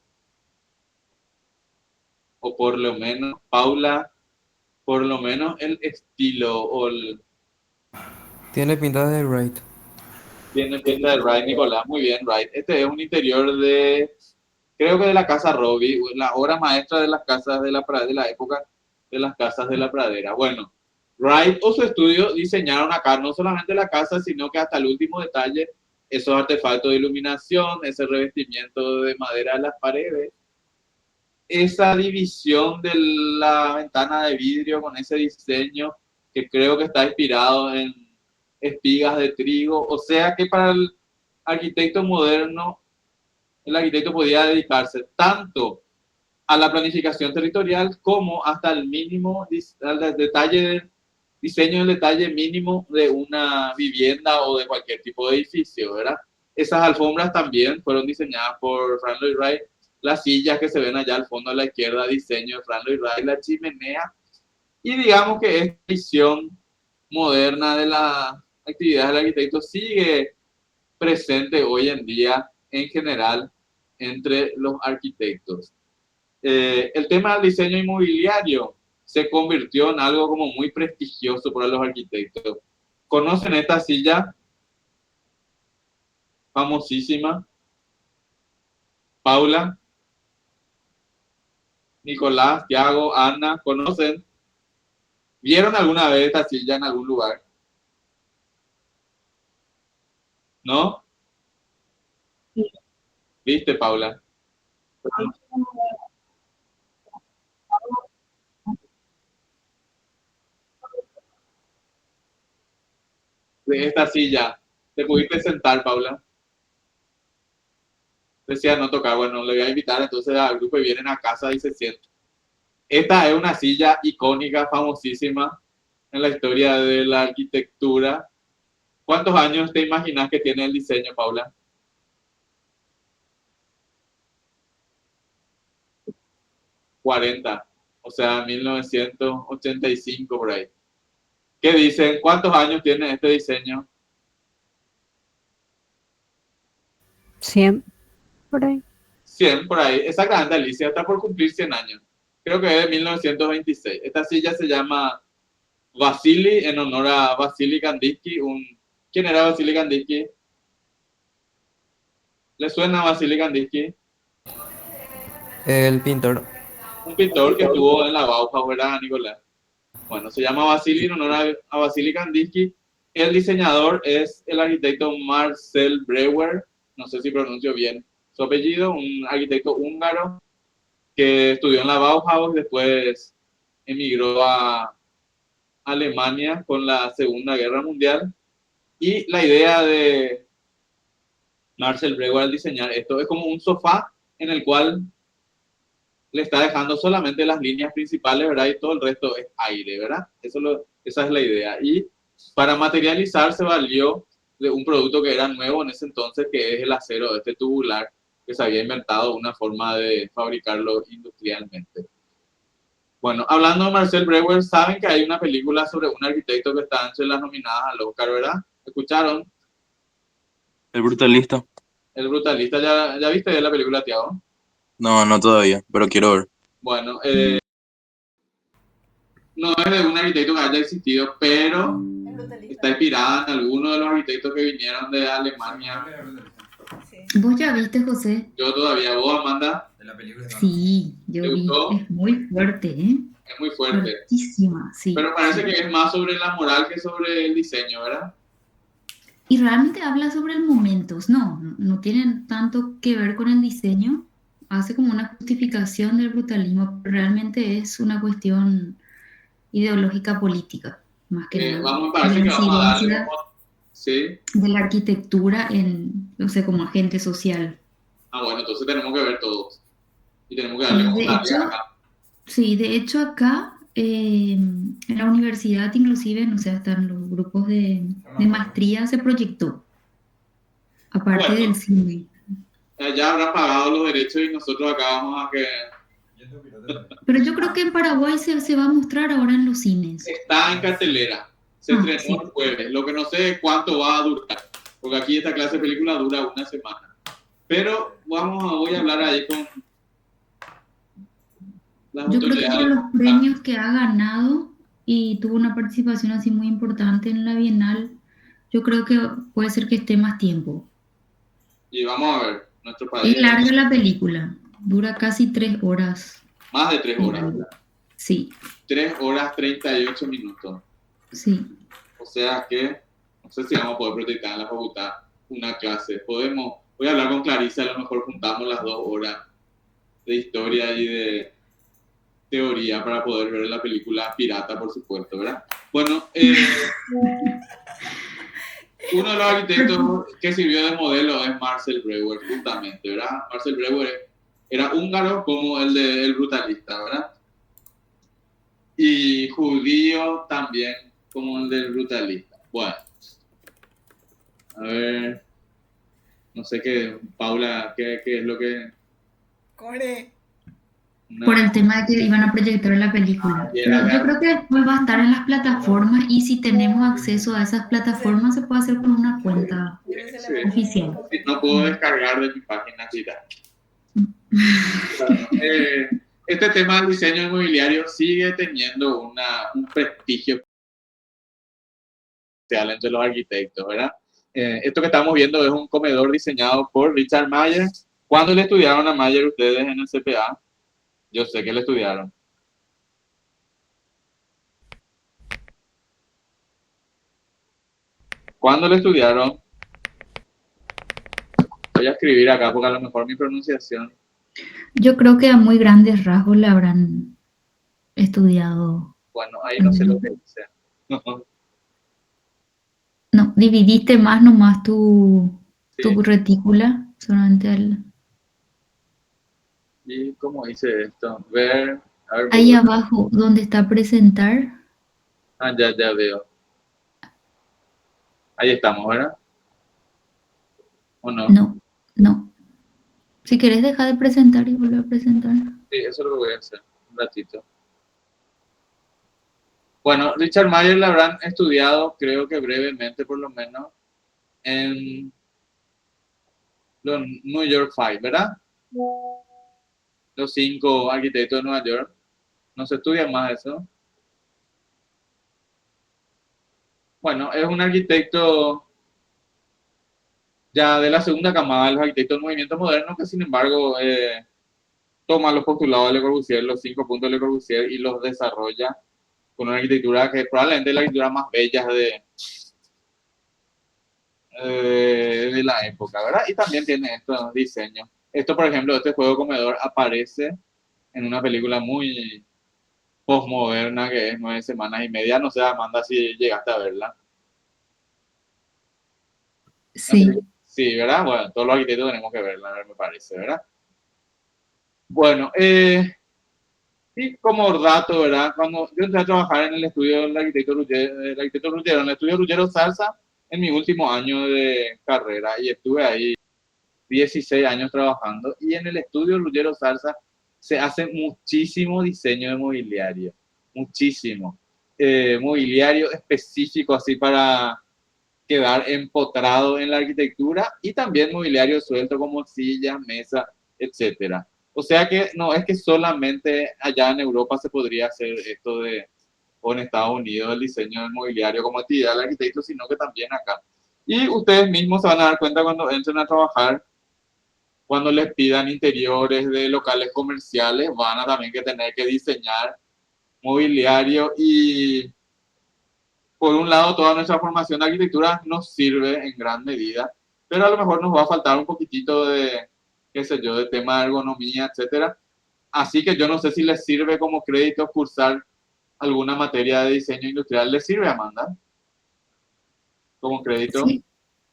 Speaker 1: O por lo menos, Paula, por lo menos el estilo o el...
Speaker 3: Tiene pinta de Wright.
Speaker 1: Tiene pinta de Wright, Nicolás, muy bien, Wright. Este es un interior creo que de la casa Robbie, la obra maestra de las casas de la época de las casas de la pradera. Bueno, Wright o su estudio diseñaron acá no solamente la casa, sino que hasta el último detalle, esos artefactos de iluminación, ese revestimiento de madera de las paredes, esa división de la ventana de vidrio con ese diseño que creo que está inspirado en espigas de trigo. O sea que para el arquitecto moderno, el arquitecto podía dedicarse tanto a la planificación territorial como hasta el mínimo, al detalle, diseño del detalle mínimo de una vivienda o de cualquier tipo de edificio, ¿verdad? Esas alfombras también fueron diseñadas por Frank Lloyd Wright. Las sillas que se ven allá al fondo a la izquierda, diseño de Frank Lloyd Wright, la chimenea. Y digamos que esta visión moderna de las actividades del arquitecto sigue presente hoy en día en general entre los arquitectos. El tema del diseño inmobiliario se convirtió en algo como muy prestigioso para los arquitectos. ¿Conocen esta silla famosísima? Paula, Nicolás, Tiago, Ana, ¿conocen? ¿Vieron alguna vez esta silla en algún lugar? ¿No? ¿Viste, Paula? De esta silla, ¿te pudiste sentar, Paula? Decía no tocar, bueno, le voy a invitar entonces al grupo y vienen a casa y se sientan. Esta es una silla icónica, famosísima en la historia de la arquitectura. ¿Cuántos años te imaginas que tiene el diseño, Paula? 40, o sea, 1985 por ahí. ¿Qué dicen? ¿Cuántos años tiene este diseño?
Speaker 6: 100 por ahí.
Speaker 1: 100 por ahí, exactamente, Alicia, está por cumplir 100 años. Creo que es de 1926. Esta silla se llama Vasily, en honor a Vasily Kandinsky. ¿Quién era Vasily Kandinsky? ¿Le suena a Vasily Kandinsky?
Speaker 3: El pintor.
Speaker 1: Un pintor que estuvo en la Bauhaus, ¿verdad, Nicolás? Bueno, se llama Vasily en honor a Vasily Kandinsky. El diseñador es el arquitecto Marcel Breuer, no sé si pronuncio bien su apellido, un arquitecto húngaro que estudió en la Bauhaus, después emigró a Alemania con la Segunda Guerra Mundial. Y la idea de Marcel Breuer al diseñar esto es como un sofá en el cual le está dejando solamente las líneas principales, ¿verdad? Y todo el resto es aire, ¿verdad? Esa es la idea. Y para materializar se valió de un producto que era nuevo en ese entonces, que es el acero este tubular, que se había inventado una forma de fabricarlo industrialmente. Bueno, hablando de Marcel Breuer, saben que hay una película sobre un arquitecto que está entre las nominadas al Oscar, ¿verdad? ¿Escucharon?
Speaker 2: El brutalista.
Speaker 1: El brutalista, ¿ya viste la película, Tiago?
Speaker 2: No, no todavía, pero quiero ver.
Speaker 1: Bueno, no es de un arquitecto que haya existido, pero está inspirada en algunos de los arquitectos que vinieron de Alemania.
Speaker 7: ¿Vos ya viste, José?
Speaker 1: Yo todavía, ¿vos, Amanda?
Speaker 7: Sí, yo
Speaker 1: ¿Te
Speaker 7: vi.
Speaker 1: gustó?
Speaker 7: Es muy fuerte, ¿eh?
Speaker 1: Es muy fuerte.
Speaker 7: Fuertísima, sí.
Speaker 1: Pero parece
Speaker 7: sí.
Speaker 1: que es más sobre la moral que sobre el diseño, ¿verdad?
Speaker 7: Y realmente habla sobre el momentos, no tienen tanto que ver con el diseño. Hace como una justificación del brutalismo, pero realmente es una cuestión ideológica política, más que nada.
Speaker 1: Vamos,
Speaker 7: De
Speaker 1: parece
Speaker 7: la
Speaker 1: que vamos a darle
Speaker 7: incidencia
Speaker 1: como... Sí.
Speaker 7: de la arquitectura en, no sé, como agente social.
Speaker 1: Ah, bueno, entonces tenemos que ver todos. Y tenemos que darle como
Speaker 7: De
Speaker 1: una
Speaker 7: hecho,
Speaker 1: acá.
Speaker 7: sí, de hecho acá en la universidad inclusive, no sé, hasta en los grupos de maestría se proyectó, aparte
Speaker 1: Bueno.
Speaker 7: del cine.
Speaker 1: Ya habrán pagado los derechos y nosotros acá vamos a que...
Speaker 7: Pero yo creo que en Paraguay se va a mostrar ahora en los cines.
Speaker 1: Está en cartelera. Se estrenó
Speaker 7: sí.
Speaker 1: el jueves. Lo que no sé es cuánto va a durar. Porque aquí esta clase de película dura una semana. Pero voy a hablar ahí con las
Speaker 7: Yo creo que por
Speaker 1: autoridades.
Speaker 7: los premios que ha ganado y tuvo una participación así muy importante en la Bienal, yo creo que puede ser que esté más tiempo.
Speaker 1: Y vamos a ver nuestro país.
Speaker 7: Es larga la película, dura casi 3 horas.
Speaker 1: Más de 3 horas.
Speaker 7: Sí,
Speaker 1: 3 horas 38 minutos.
Speaker 7: sí.
Speaker 1: O sea que no sé si vamos a poder proyectar en la facultad una clase. Voy a hablar con Clarisa, a lo mejor juntamos las 2 horas de historia y de teoría para poder ver la película pirata, por supuesto, ¿verdad? Bueno, uno de los arquitectos que sirvió de modelo es Marcel Breuer, justamente, ¿verdad? Marcel Breuer era húngaro como el brutalista, ¿verdad? Y judío también como el del brutalista. Bueno, a ver, no sé qué, Paula, qué es lo que...
Speaker 5: Core.
Speaker 7: Por el tema de que iban a proyectar la película. Pero yo creo que después va a estar en las plataformas y si tenemos acceso a esas plataformas se puede hacer con una cuenta
Speaker 1: Sí.
Speaker 7: oficial.
Speaker 1: No puedo descargar de mi página digital. Bueno, este tema del diseño inmobiliario sigue teniendo un prestigio especial entre los arquitectos, ¿verdad? Esto que estamos viendo es un comedor diseñado por Richard Mayer. ¿Cuándo le estudiaron a Mayer ustedes en el CPA? Yo sé que le estudiaron. ¿Cuándo le estudiaron? Voy a escribir acá porque a lo mejor mi pronunciación...
Speaker 7: Yo creo que a muy grandes rasgos la habrán estudiado.
Speaker 1: Bueno, ahí no sé lo que dice.
Speaker 7: No, dividiste más nomás tu
Speaker 1: Sí.
Speaker 7: retícula, solamente
Speaker 1: ¿Y cómo dice esto? Ver... A ver,
Speaker 7: ahí abajo, donde está presentar.
Speaker 1: Ah, ya veo. Ahí estamos, ¿verdad? ¿O no?
Speaker 7: No. Si querés dejar de presentar y volver a presentar.
Speaker 1: Sí, eso es lo que voy a hacer. Un ratito. Bueno, Richard Mayer la habrán estudiado, creo que brevemente por lo menos, en los New York Five, ¿verdad? Los 5 arquitectos de Nueva York. No se estudia más eso. Bueno, es un arquitecto ya de la segunda camada de los arquitectos del movimiento moderno que sin embargo toma los postulados de Le Corbusier, los 5 puntos de Le Corbusier y los desarrolla con una arquitectura que probablemente es la arquitectura más bella de la época, ¿verdad? Y también tiene estos diseños. Esto, por ejemplo, este juego comedor aparece en una película muy postmoderna que es 9 semanas y media. No sé, Amanda, si llegaste a verla.
Speaker 7: Sí.
Speaker 1: Sí, ¿verdad? Bueno, todos los arquitectos tenemos que verla, me parece, ¿verdad? Bueno, y como dato, ¿verdad? Cuando yo entré a trabajar en el estudio del arquitecto Ruggiero, en el estudio Ruggiero Salsa, en mi último año de carrera, y estuve ahí 16 años trabajando, y en el estudio Ruggiero Salsa se hace muchísimo diseño de mobiliario, muchísimo. Mobiliario específico así para quedar empotrado en la arquitectura y también mobiliario suelto como sillas, mesas, etcétera. O sea que no es que solamente allá en Europa se podría hacer esto o en Estados Unidos el diseño del mobiliario como actividad del arquitecto, sino que también acá. Y ustedes mismos se van a dar cuenta cuando entren a trabajar, cuando les pidan interiores de locales comerciales, van a también que tener que diseñar mobiliario y por un lado, toda nuestra formación de arquitectura nos sirve en gran medida, pero a lo mejor nos va a faltar un poquitito de, qué sé yo, de tema de ergonomía, etcétera. Así que yo no sé si les sirve como crédito cursar alguna materia de diseño industrial. ¿Les sirve, Amanda? Como crédito.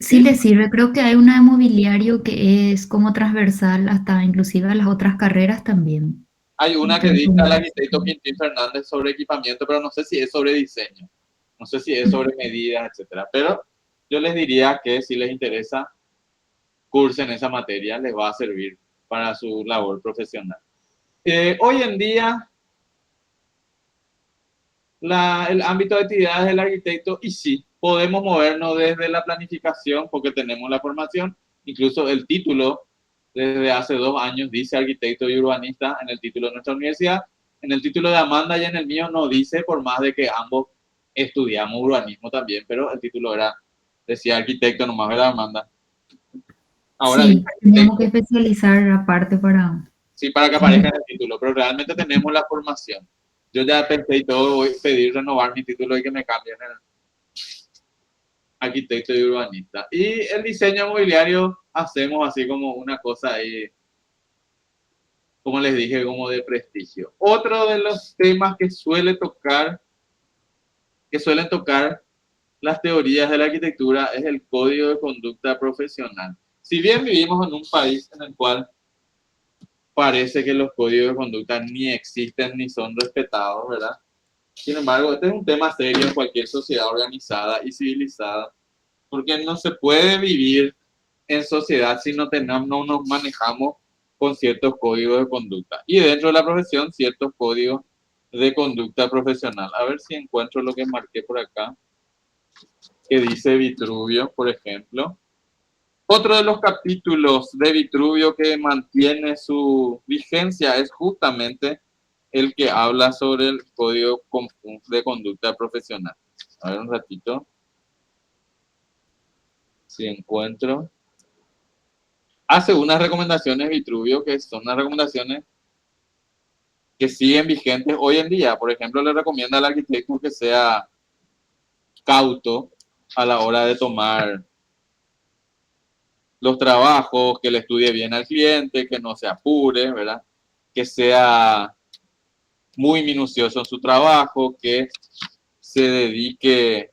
Speaker 7: Sí le sirve. Creo que hay una de mobiliario que es como transversal hasta inclusive a las otras carreras también.
Speaker 1: Hay una que dicta el arquitecto Quintín Fernández sobre equipamiento, pero no sé si es sobre diseño. No sé si es sobre medidas, etcétera. Pero yo les diría que si les interesa, cursen esa materia, les va a servir para su labor profesional. Hoy en día, el ámbito de actividades del arquitecto, y sí, podemos movernos desde la planificación porque tenemos la formación, incluso el título desde hace 2 años dice arquitecto y urbanista en el título de nuestra universidad, en el título de Amanda y en el mío no dice, por más de que ambos estudiamos urbanismo también, pero el título decía arquitecto nomás, ¿verdad, Amanda? Ahora
Speaker 7: sí, tenemos que especializar aparte para...
Speaker 1: Sí, para que aparezca en el título, pero realmente tenemos la formación. Yo ya pensé y todo, voy a pedir renovar mi título y que me cambien el arquitecto y urbanista. Y el diseño mobiliario hacemos así como una cosa ahí, como les dije, como de prestigio. Otro de los temas que suelen tocar las teorías de la arquitectura es el código de conducta profesional. Si bien vivimos en un país en el cual parece que los códigos de conducta ni existen ni son respetados, ¿verdad? Sin embargo, este es un tema serio en cualquier sociedad organizada y civilizada, porque no se puede vivir en sociedad si no nos manejamos con ciertos códigos de conducta. Y dentro de la profesión, ciertos códigos de conducta profesional. A ver si encuentro lo que marqué por acá, que dice Vitruvio, por ejemplo. Otro de los capítulos de Vitruvio que mantiene su vigencia es justamente el que habla sobre el código de conducta profesional. A ver un ratito. Si encuentro. Hace unas recomendaciones Vitruvio que son unas recomendaciones que siguen vigentes hoy en día. Por ejemplo, le recomienda al arquitecto que sea cauto a la hora de tomar los trabajos, que le estudie bien al cliente, que no se apure, ¿verdad? Que sea muy minucioso en su trabajo, que se dedique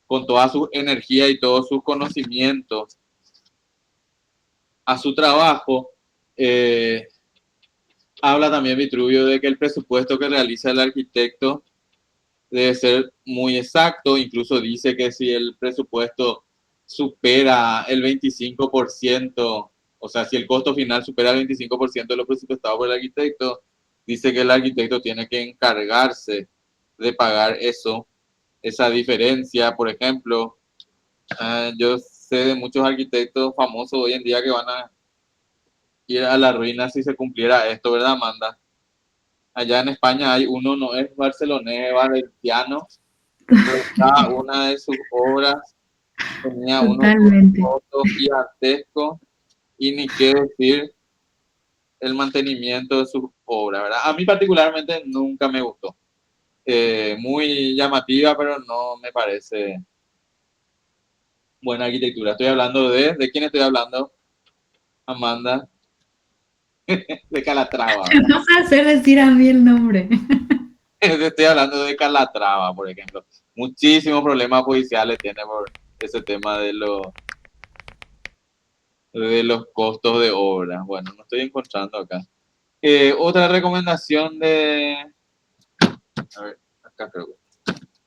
Speaker 1: con toda su energía y todos sus conocimientos a su trabajo. Habla también Vitruvio de que el presupuesto que realiza el arquitecto debe ser muy exacto, incluso dice que si el presupuesto supera el 25%, o sea, si el costo final supera el 25% de lo presupuestado por el arquitecto, dice que el arquitecto tiene que encargarse de pagar eso, esa diferencia. Por ejemplo, yo sé de muchos arquitectos famosos hoy en día que van a ir a la ruina si se cumpliera esto, ¿verdad, Amanda? Allá en España hay uno, no es barcelonés, es valenciano, pero cada una de sus obras tenía unos
Speaker 7: Totalmente.
Speaker 1: costos gigantescos y ni qué decir el mantenimiento de sus obras, ¿verdad? A mí particularmente nunca me gustó. Muy llamativa, pero no me parece buena arquitectura. Estoy hablando ¿de quién estoy hablando? Amanda, de Calatrava,
Speaker 7: Me
Speaker 1: ¿verdad?
Speaker 7: vas a hacer decir a mí el nombre.
Speaker 1: Estoy hablando de Calatrava, por ejemplo. Muchísimos problemas judiciales tiene por ese tema de los costos de obra. Bueno, no estoy encontrando acá. Otra recomendación a ver, acá creo,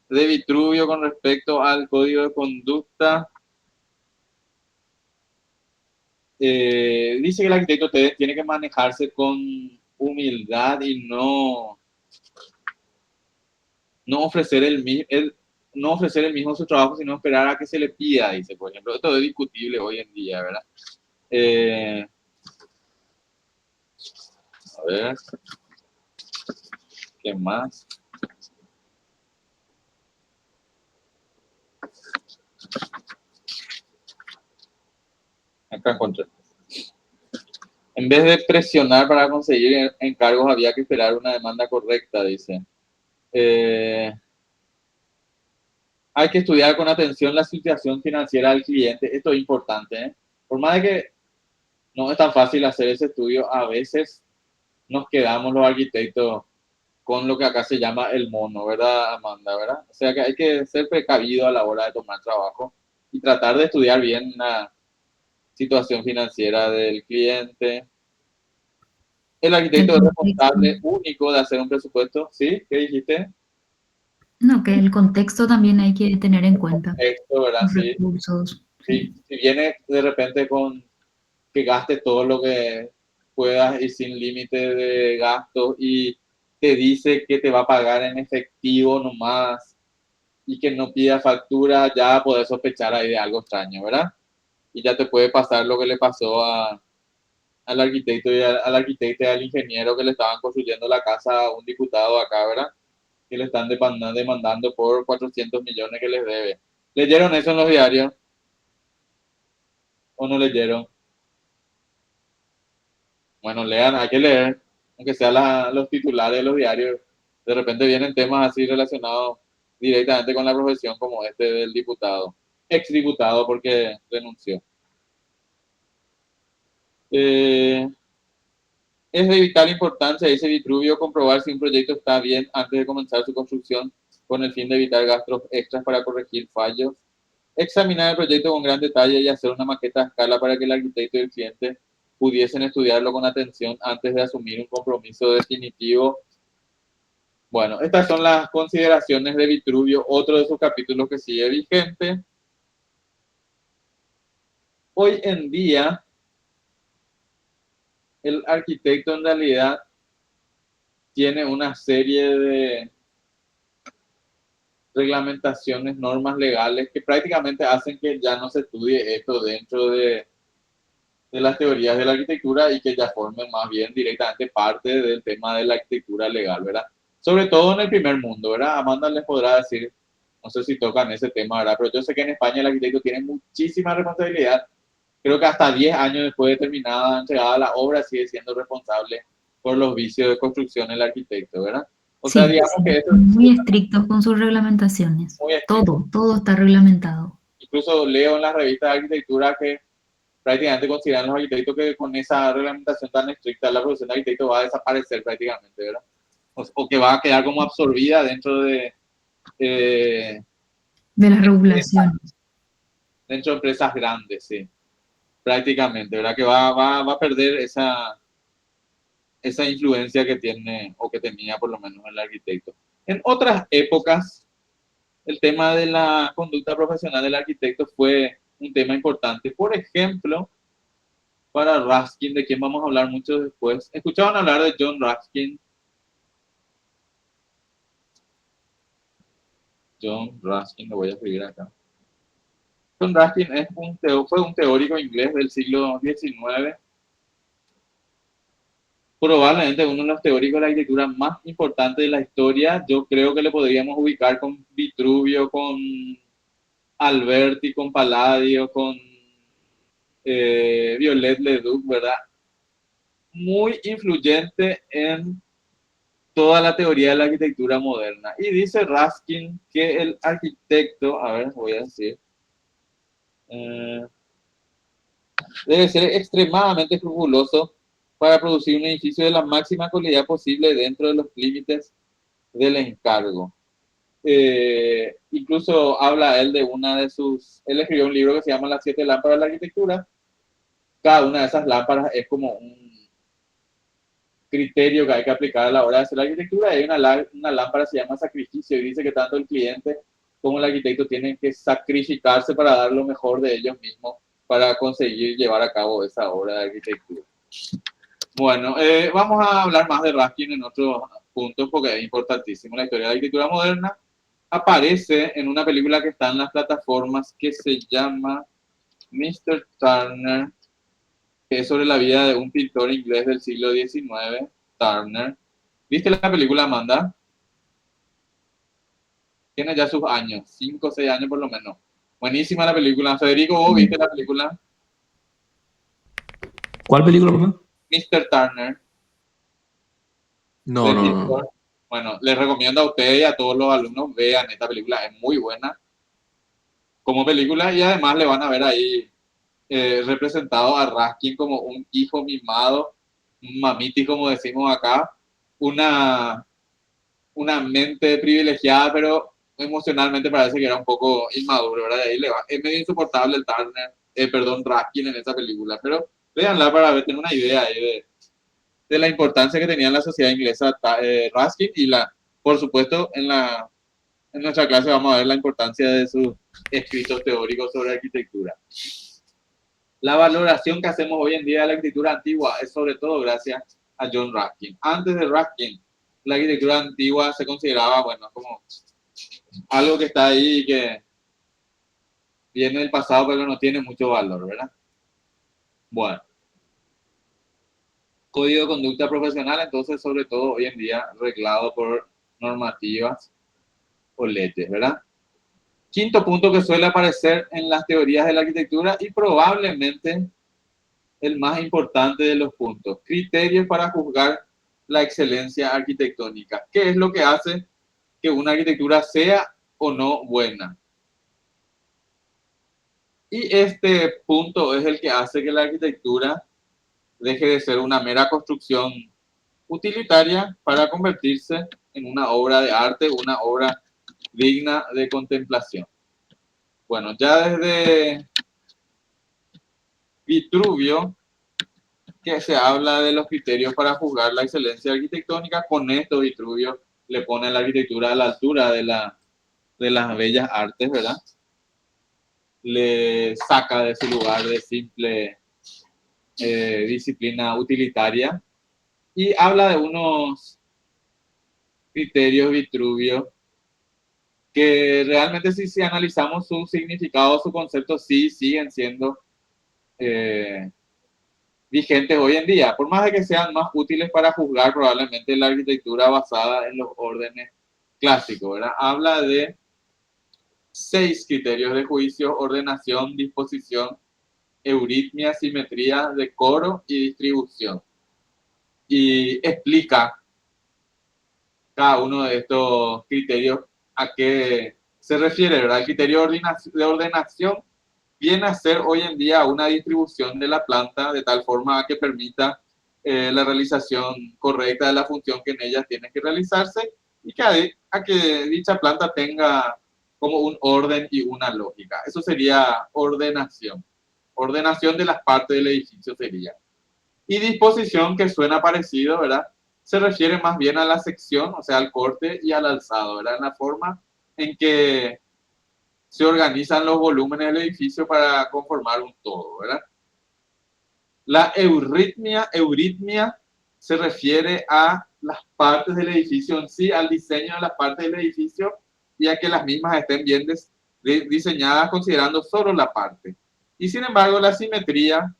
Speaker 1: de Vitruvio con respecto al código de conducta. Dice que el arquitecto tiene que manejarse con humildad y no ofrecer no ofrecer el mismo su trabajo, sino esperar a que se le pida, dice, por ejemplo. Esto es discutible hoy en día, ¿verdad? A ver, ¿qué más? Acá encontré. En vez de presionar para conseguir encargos, había que esperar una demanda correcta, dice. Hay que estudiar con atención la situación financiera del cliente. Esto es importante, ¿eh? Por más de que no es tan fácil hacer ese estudio, a veces nos quedamos los arquitectos con lo que acá se llama el mono, ¿verdad, Amanda? ¿Verdad? O sea que hay que ser precavido a la hora de tomar trabajo y tratar de estudiar bien la situación financiera del cliente. El arquitecto
Speaker 7: El
Speaker 1: es
Speaker 7: contexto.
Speaker 1: responsable único de hacer un presupuesto, ¿sí? ¿Qué dijiste?
Speaker 7: No, que el contexto también hay que tener en cuenta.
Speaker 1: Esto, ¿verdad?
Speaker 7: Los
Speaker 1: Sí.
Speaker 7: recursos.
Speaker 1: Sí.
Speaker 7: Sí.
Speaker 1: Si viene de repente con que gastes todo lo que puedas y sin límite de gastos y te dice que te va a pagar en efectivo nomás y que no pida factura, ya podés sospechar ahí de algo extraño, ¿verdad? Y ya te puede pasar lo que le pasó al arquitecto y al arquitecto y al ingeniero que le estaban construyendo la casa a un diputado acá, ¿verdad? Que le están demandando por 400 millones que les debe. ¿Leyeron eso en los diarios? ¿O no leyeron? Bueno, lean, hay que leer, aunque sea los titulares de los diarios. De repente vienen temas así relacionados directamente con la profesión como este del diputado, exdiputado porque renunció. Es de vital importancia, dice Vitruvio, comprobar si un proyecto está bien antes de comenzar su construcción, con el fin de evitar gastos extras para corregir fallos, examinar el proyecto con gran detalle y hacer una maqueta a escala para que el arquitecto y el cliente pudiesen estudiarlo con atención antes de asumir un compromiso definitivo. Bueno, estas son las consideraciones de Vitruvio, otro de sus capítulos que sigue vigente. Hoy en día, el arquitecto en realidad tiene una serie de reglamentaciones, normas legales que prácticamente hacen que ya no se estudie esto dentro de las teorías de la arquitectura y que ya formen más bien directamente parte del tema de la arquitectura legal, ¿verdad? Sobre todo en el primer mundo, ¿verdad? Amanda les podrá decir, no sé si tocan ese tema, ¿verdad? Pero yo sé que en España el arquitecto tiene muchísima responsabilidad. Creo que hasta 10 años después de terminada, entregada la obra, sigue siendo responsable por los vicios de construcción el arquitecto, ¿verdad? O sea, digamos que eso
Speaker 7: muy estrictos con sus reglamentaciones.
Speaker 1: muy estricto.
Speaker 7: Todo está reglamentado.
Speaker 1: Incluso leo en las revistas de arquitectura que prácticamente consideran los arquitectos que con esa reglamentación tan estricta la profesión de arquitecto va a desaparecer prácticamente, ¿verdad? O que va a quedar como absorbida dentro de
Speaker 7: las regulaciones.
Speaker 1: Dentro de empresas grandes, sí. Prácticamente, ¿verdad? Que va a perder esa influencia que tiene o que tenía por lo menos el arquitecto. En otras épocas, el tema de la conducta profesional del arquitecto fue un tema importante. Por ejemplo, para Ruskin, de quien vamos a hablar mucho después. ¿Escuchaban hablar de John Ruskin? John Ruskin, lo voy a escribir acá. John Ruskin fue un teórico inglés del siglo XIX. Probablemente uno de los teóricos de la arquitectura más importantes de la historia. Yo creo que le podríamos ubicar con Vitruvio, con Alberti, con Palladio, con Viollet-le-Duc, ¿verdad? Muy influyente en toda la teoría de la arquitectura moderna. Y dice Ruskin que el arquitecto, a ver, voy a decir, debe ser extremadamente escrupuloso para producir un edificio de la máxima calidad posible dentro de los límites del encargo. Incluso habla él de él escribió un libro que se llama Las 7 lámparas de la arquitectura. Cada una de esas lámparas es como un criterio que hay que aplicar a la hora de hacer la arquitectura. Hay una lámpara que se llama sacrificio y dice que tanto el cliente como el arquitecto tienen que sacrificarse para dar lo mejor de ellos mismos para conseguir llevar a cabo esa obra de arquitectura. Bueno, vamos a hablar más de Ruskin en otros puntos porque es importantísimo. La historia de la arquitectura moderna aparece en una película que está en las plataformas que se llama Mr. Turner, que es sobre la vida de un pintor inglés del siglo XIX, Turner. ¿Viste la película, Amanda? Tiene ya sus años, 5 o 6 años por lo menos. Buenísima la película. Federico, ¿vos viste la película?
Speaker 4: ¿Cuál película, perdón?
Speaker 1: Mr. Turner.
Speaker 4: No.
Speaker 1: Bueno, les recomiendo a ustedes y a todos los alumnos vean esta película, es muy buena como película y además le van a ver ahí representado a Ruskin como un hijo mimado, un mamiti como decimos acá, una mente privilegiada, pero emocionalmente parece que era un poco inmaduro, ¿verdad? De ahí es medio insoportable el Ruskin en esa película, pero véanla para tener una idea ahí de la importancia que tenía en la sociedad inglesa Ruskin y por supuesto en nuestra clase vamos a ver la importancia de sus escritos teóricos sobre arquitectura. La valoración que hacemos hoy en día de la arquitectura antigua es sobre todo gracias a John Ruskin. Antes de Ruskin, la arquitectura antigua se consideraba, bueno, como algo que está ahí y que viene del pasado pero no tiene mucho valor, ¿verdad? Bueno. Código de conducta profesional, entonces, sobre todo hoy en día, reglado por normativas o leyes, ¿verdad? Quinto punto que suele aparecer en las teorías de la arquitectura y probablemente el más importante de los puntos, criterios para juzgar la excelencia arquitectónica. ¿Qué es lo que hace que una arquitectura sea o no buena? Y este punto es el que hace que la arquitectura deje de ser una mera construcción utilitaria para convertirse en una obra de arte, una obra digna de contemplación. Bueno, ya desde Vitruvio, que se habla de los criterios para juzgar la excelencia arquitectónica, con esto Vitruvio le pone la arquitectura a la altura de las bellas artes, ¿verdad? Le saca de su lugar de simple disciplina utilitaria y habla de unos criterios Vitruvio que realmente si analizamos su significado, su concepto, sí siguen siendo vigentes hoy en día, por más de que sean más útiles para juzgar probablemente la arquitectura basada en los órdenes clásicos, ¿verdad? Habla de 6 criterios de juicio: ordenación, disposición, euritmia, simetría, decoro y distribución. Y explica cada uno de estos criterios a qué se refiere, ¿verdad? El criterio de ordenación viene a ser hoy en día una distribución de la planta de tal forma que permita la realización correcta de la función que en ella tiene que realizarse y que a que dicha planta tenga como un orden y una lógica. Eso sería ordenación. Ordenación de las partes del edificio sería. Y disposición, que suena parecido, ¿verdad? Se refiere más bien a la sección, o sea, al corte y al alzado, ¿verdad? En la forma en que se organizan los volúmenes del edificio para conformar un todo, ¿verdad? La euritmia se refiere a las partes del edificio en sí, al diseño de las partes del edificio y a que las mismas estén bien diseñadas considerando solo la parte. Y sin embargo, la simetría,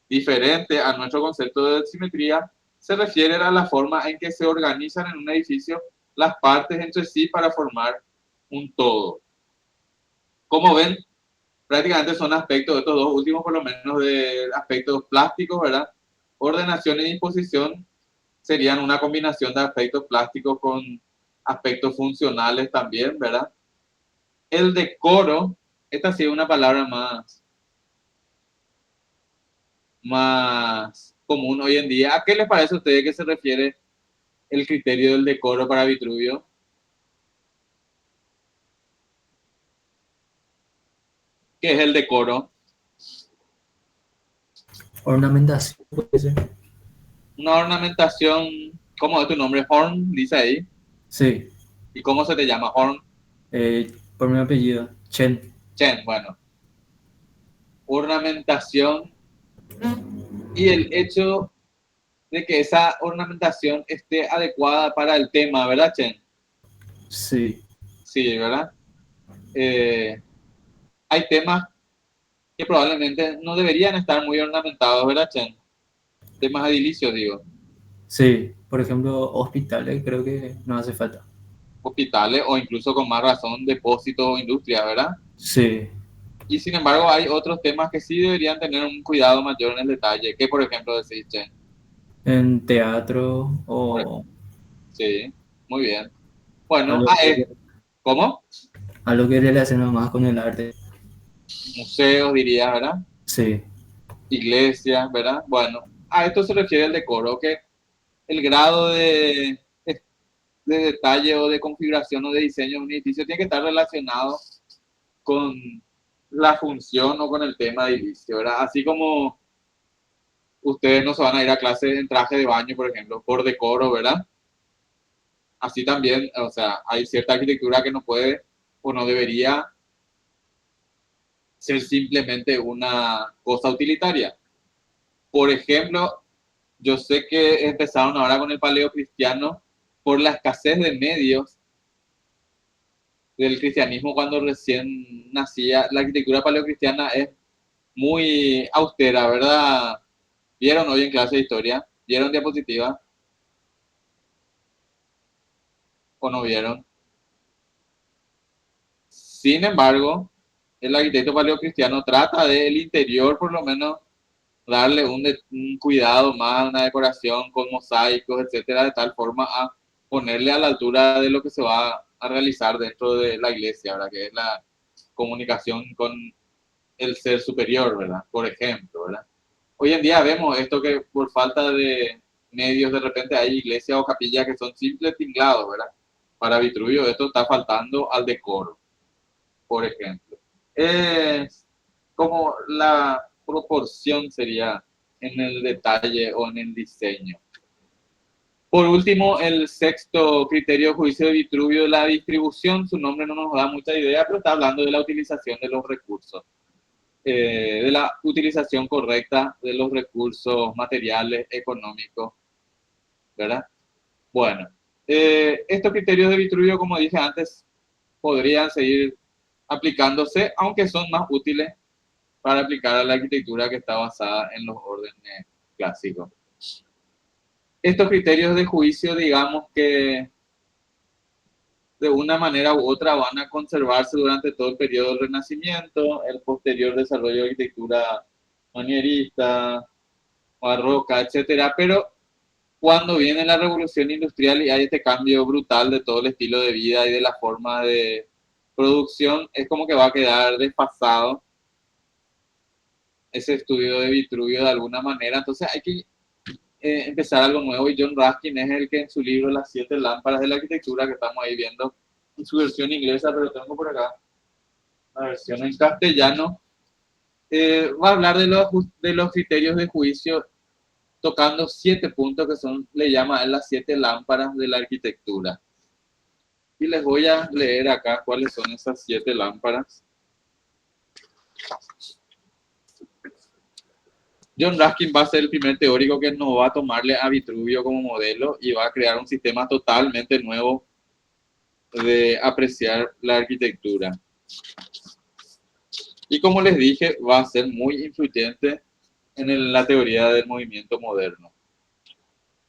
Speaker 1: diferente a nuestro concepto de simetría, se refiere a la forma en que se organizan en un edificio las partes entre sí para formar un todo. Como ven, prácticamente son aspectos, estos dos últimos por lo menos, de aspectos plásticos, ¿verdad? Ordenación y disposición serían una combinación de aspectos plásticos con aspectos funcionales también, ¿verdad? El decoro, esta sí es una palabra más común hoy en día. ¿A qué les parece a ustedes que se refiere el criterio del decoro para Vitruvio? ¿Qué es el decoro?
Speaker 8: Ornamentación, puede ser.
Speaker 1: Una ornamentación, ¿cómo es tu nombre? Horn, dice ahí.
Speaker 8: Sí,
Speaker 1: ¿Y cómo se te llama? Horn.
Speaker 8: por mi apellido, Chen.
Speaker 1: Chen, bueno. Ornamentación y el hecho de que esa ornamentación esté adecuada para el tema, ¿verdad, Chen?
Speaker 8: Sí,
Speaker 1: Sí, ¿verdad? Hay temas que probablemente no deberían estar muy ornamentados, ¿verdad, Chen? Temas edilicios, digo.
Speaker 8: sí. Por ejemplo, hospitales creo que no hace falta.
Speaker 1: Hospitales o incluso con más razón depósitos o industrias, ¿verdad?
Speaker 8: Sí,
Speaker 1: Y sin embargo hay otros temas que sí deberían tener un cuidado mayor en el detalle. ¿Qué, por ejemplo, decís, Chen?
Speaker 8: en teatro o
Speaker 1: Sí, muy bien. Bueno,
Speaker 8: algo que,
Speaker 1: ¿cómo?
Speaker 8: algo que relaciona más con el arte.
Speaker 1: Museos, diría, ¿verdad?
Speaker 8: Sí,
Speaker 1: Iglesias, ¿verdad? Bueno, a esto se refiere el decoro, que el grado de detalle o de configuración o de diseño de un edificio tiene que estar relacionado con la función o con el tema de edificio, ¿verdad? Así como ustedes no se van a ir a clase en traje de baño, por ejemplo, por decoro, ¿verdad? Así también, o sea, hay cierta arquitectura que no puede o no debería ser simplemente una cosa utilitaria. Por ejemplo, yo sé que empezaron ahora con el paleocristiano por la escasez de medios del cristianismo cuando recién nacía. La arquitectura paleocristiana es muy austera, ¿verdad? ¿Vieron hoy en clase de historia? ¿Vieron diapositiva? ¿O no vieron? Sin embargo, el arquitecto paleocristiano trata del interior, por lo menos, darle un cuidado más, una decoración con mosaicos, etcétera, de tal forma a ponerle a la altura de lo que se va a realizar dentro de la iglesia, ¿verdad? Que es la comunicación con el ser superior, ¿verdad? Por ejemplo, ¿verdad? Hoy en día vemos esto que por falta de medios de repente hay iglesias o capillas que son simples tinglados, ¿verdad? Para Vitruvio esto está faltando al decoro, por ejemplo. Es como la proporción sería en el detalle o en el diseño. Por último, el sexto criterio de juicio de Vitruvio, la distribución. Su nombre no nos da mucha idea, pero está hablando de la utilización de los recursos, de la utilización correcta de los recursos materiales, económicos, ¿verdad? Bueno, estos criterios de Vitruvio, como dije antes, podrían seguir aplicándose, aunque son más útiles para aplicar a la arquitectura que está basada en los órdenes clásicos. Estos criterios de juicio, digamos que de una manera u otra van a conservarse durante todo el periodo del Renacimiento, el posterior desarrollo de arquitectura manierista, barroca, etcétera, pero cuando viene la revolución industrial y hay este cambio brutal de todo el estilo de vida y de la forma de producción, es como que va a quedar desfasado ese estudio de Vitruvio de alguna manera. Entonces hay que empezar algo nuevo, y John Ruskin es el que en su libro Las 7 lámparas de la arquitectura, que estamos ahí viendo en su versión inglesa, pero tengo por acá la versión en castellano, va a hablar de los criterios de juicio, tocando 7 puntos que son, le llama él las 7 lámparas de la arquitectura. Y les voy a leer acá cuáles son esas 7 lámparas. John Ruskin va a ser el primer teórico que no va a tomarle a Vitruvio como modelo y va a crear un sistema totalmente nuevo de apreciar la arquitectura. Y como les dije, va a ser muy influyente en la teoría del movimiento moderno.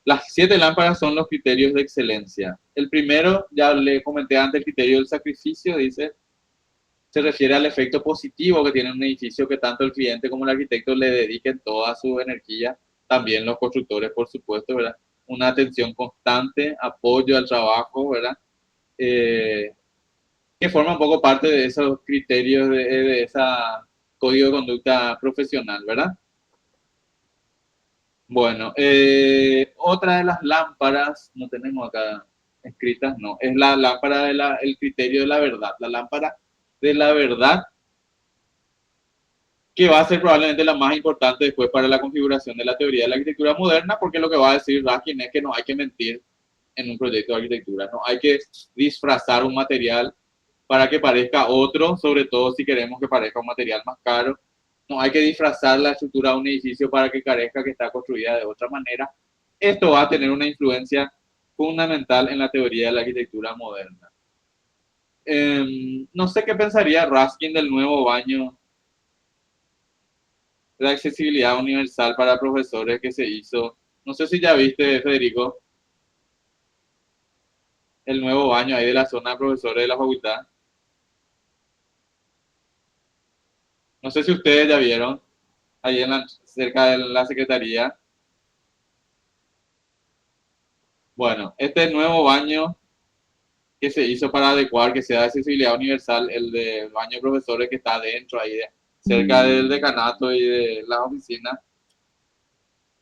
Speaker 1: Las 7 lámparas son los criterios de excelencia. El primero, ya le comenté antes, el criterio del sacrificio, dice, se refiere al efecto positivo que tiene un edificio que tanto el cliente como el arquitecto le dediquen toda su energía, también los constructores, por supuesto, ¿verdad? Una atención constante, apoyo al trabajo, ¿verdad? Que forma un poco parte de esos criterios, de ese código de conducta profesional, ¿verdad? Bueno, otra de las lámparas, no tenemos acá escritas, no, es la lámpara el criterio de la verdad, la lámpara de la verdad, que va a ser probablemente la más importante después para la configuración de la teoría de la arquitectura moderna, porque lo que va a decir Ruskin es que no hay que mentir en un proyecto de arquitectura, no hay que disfrazar un material para que parezca otro, sobre todo si queremos que parezca un material más caro. No hay que disfrazar la estructura de un edificio para que parezca que está construida de otra manera. Esto va a tener una influencia fundamental en la teoría de la arquitectura moderna. No sé qué pensaría Ruskin del nuevo baño de accesibilidad universal para profesores que se hizo. No sé si ya viste, Federico, el nuevo baño ahí de la zona de profesores de la facultad. No sé si ustedes ya vieron, ahí cerca de la secretaría. Bueno, este nuevo baño que se hizo para adecuar que sea de accesibilidad universal, el de baño de profesores que está adentro, ahí cerca del decanato y de las oficinas,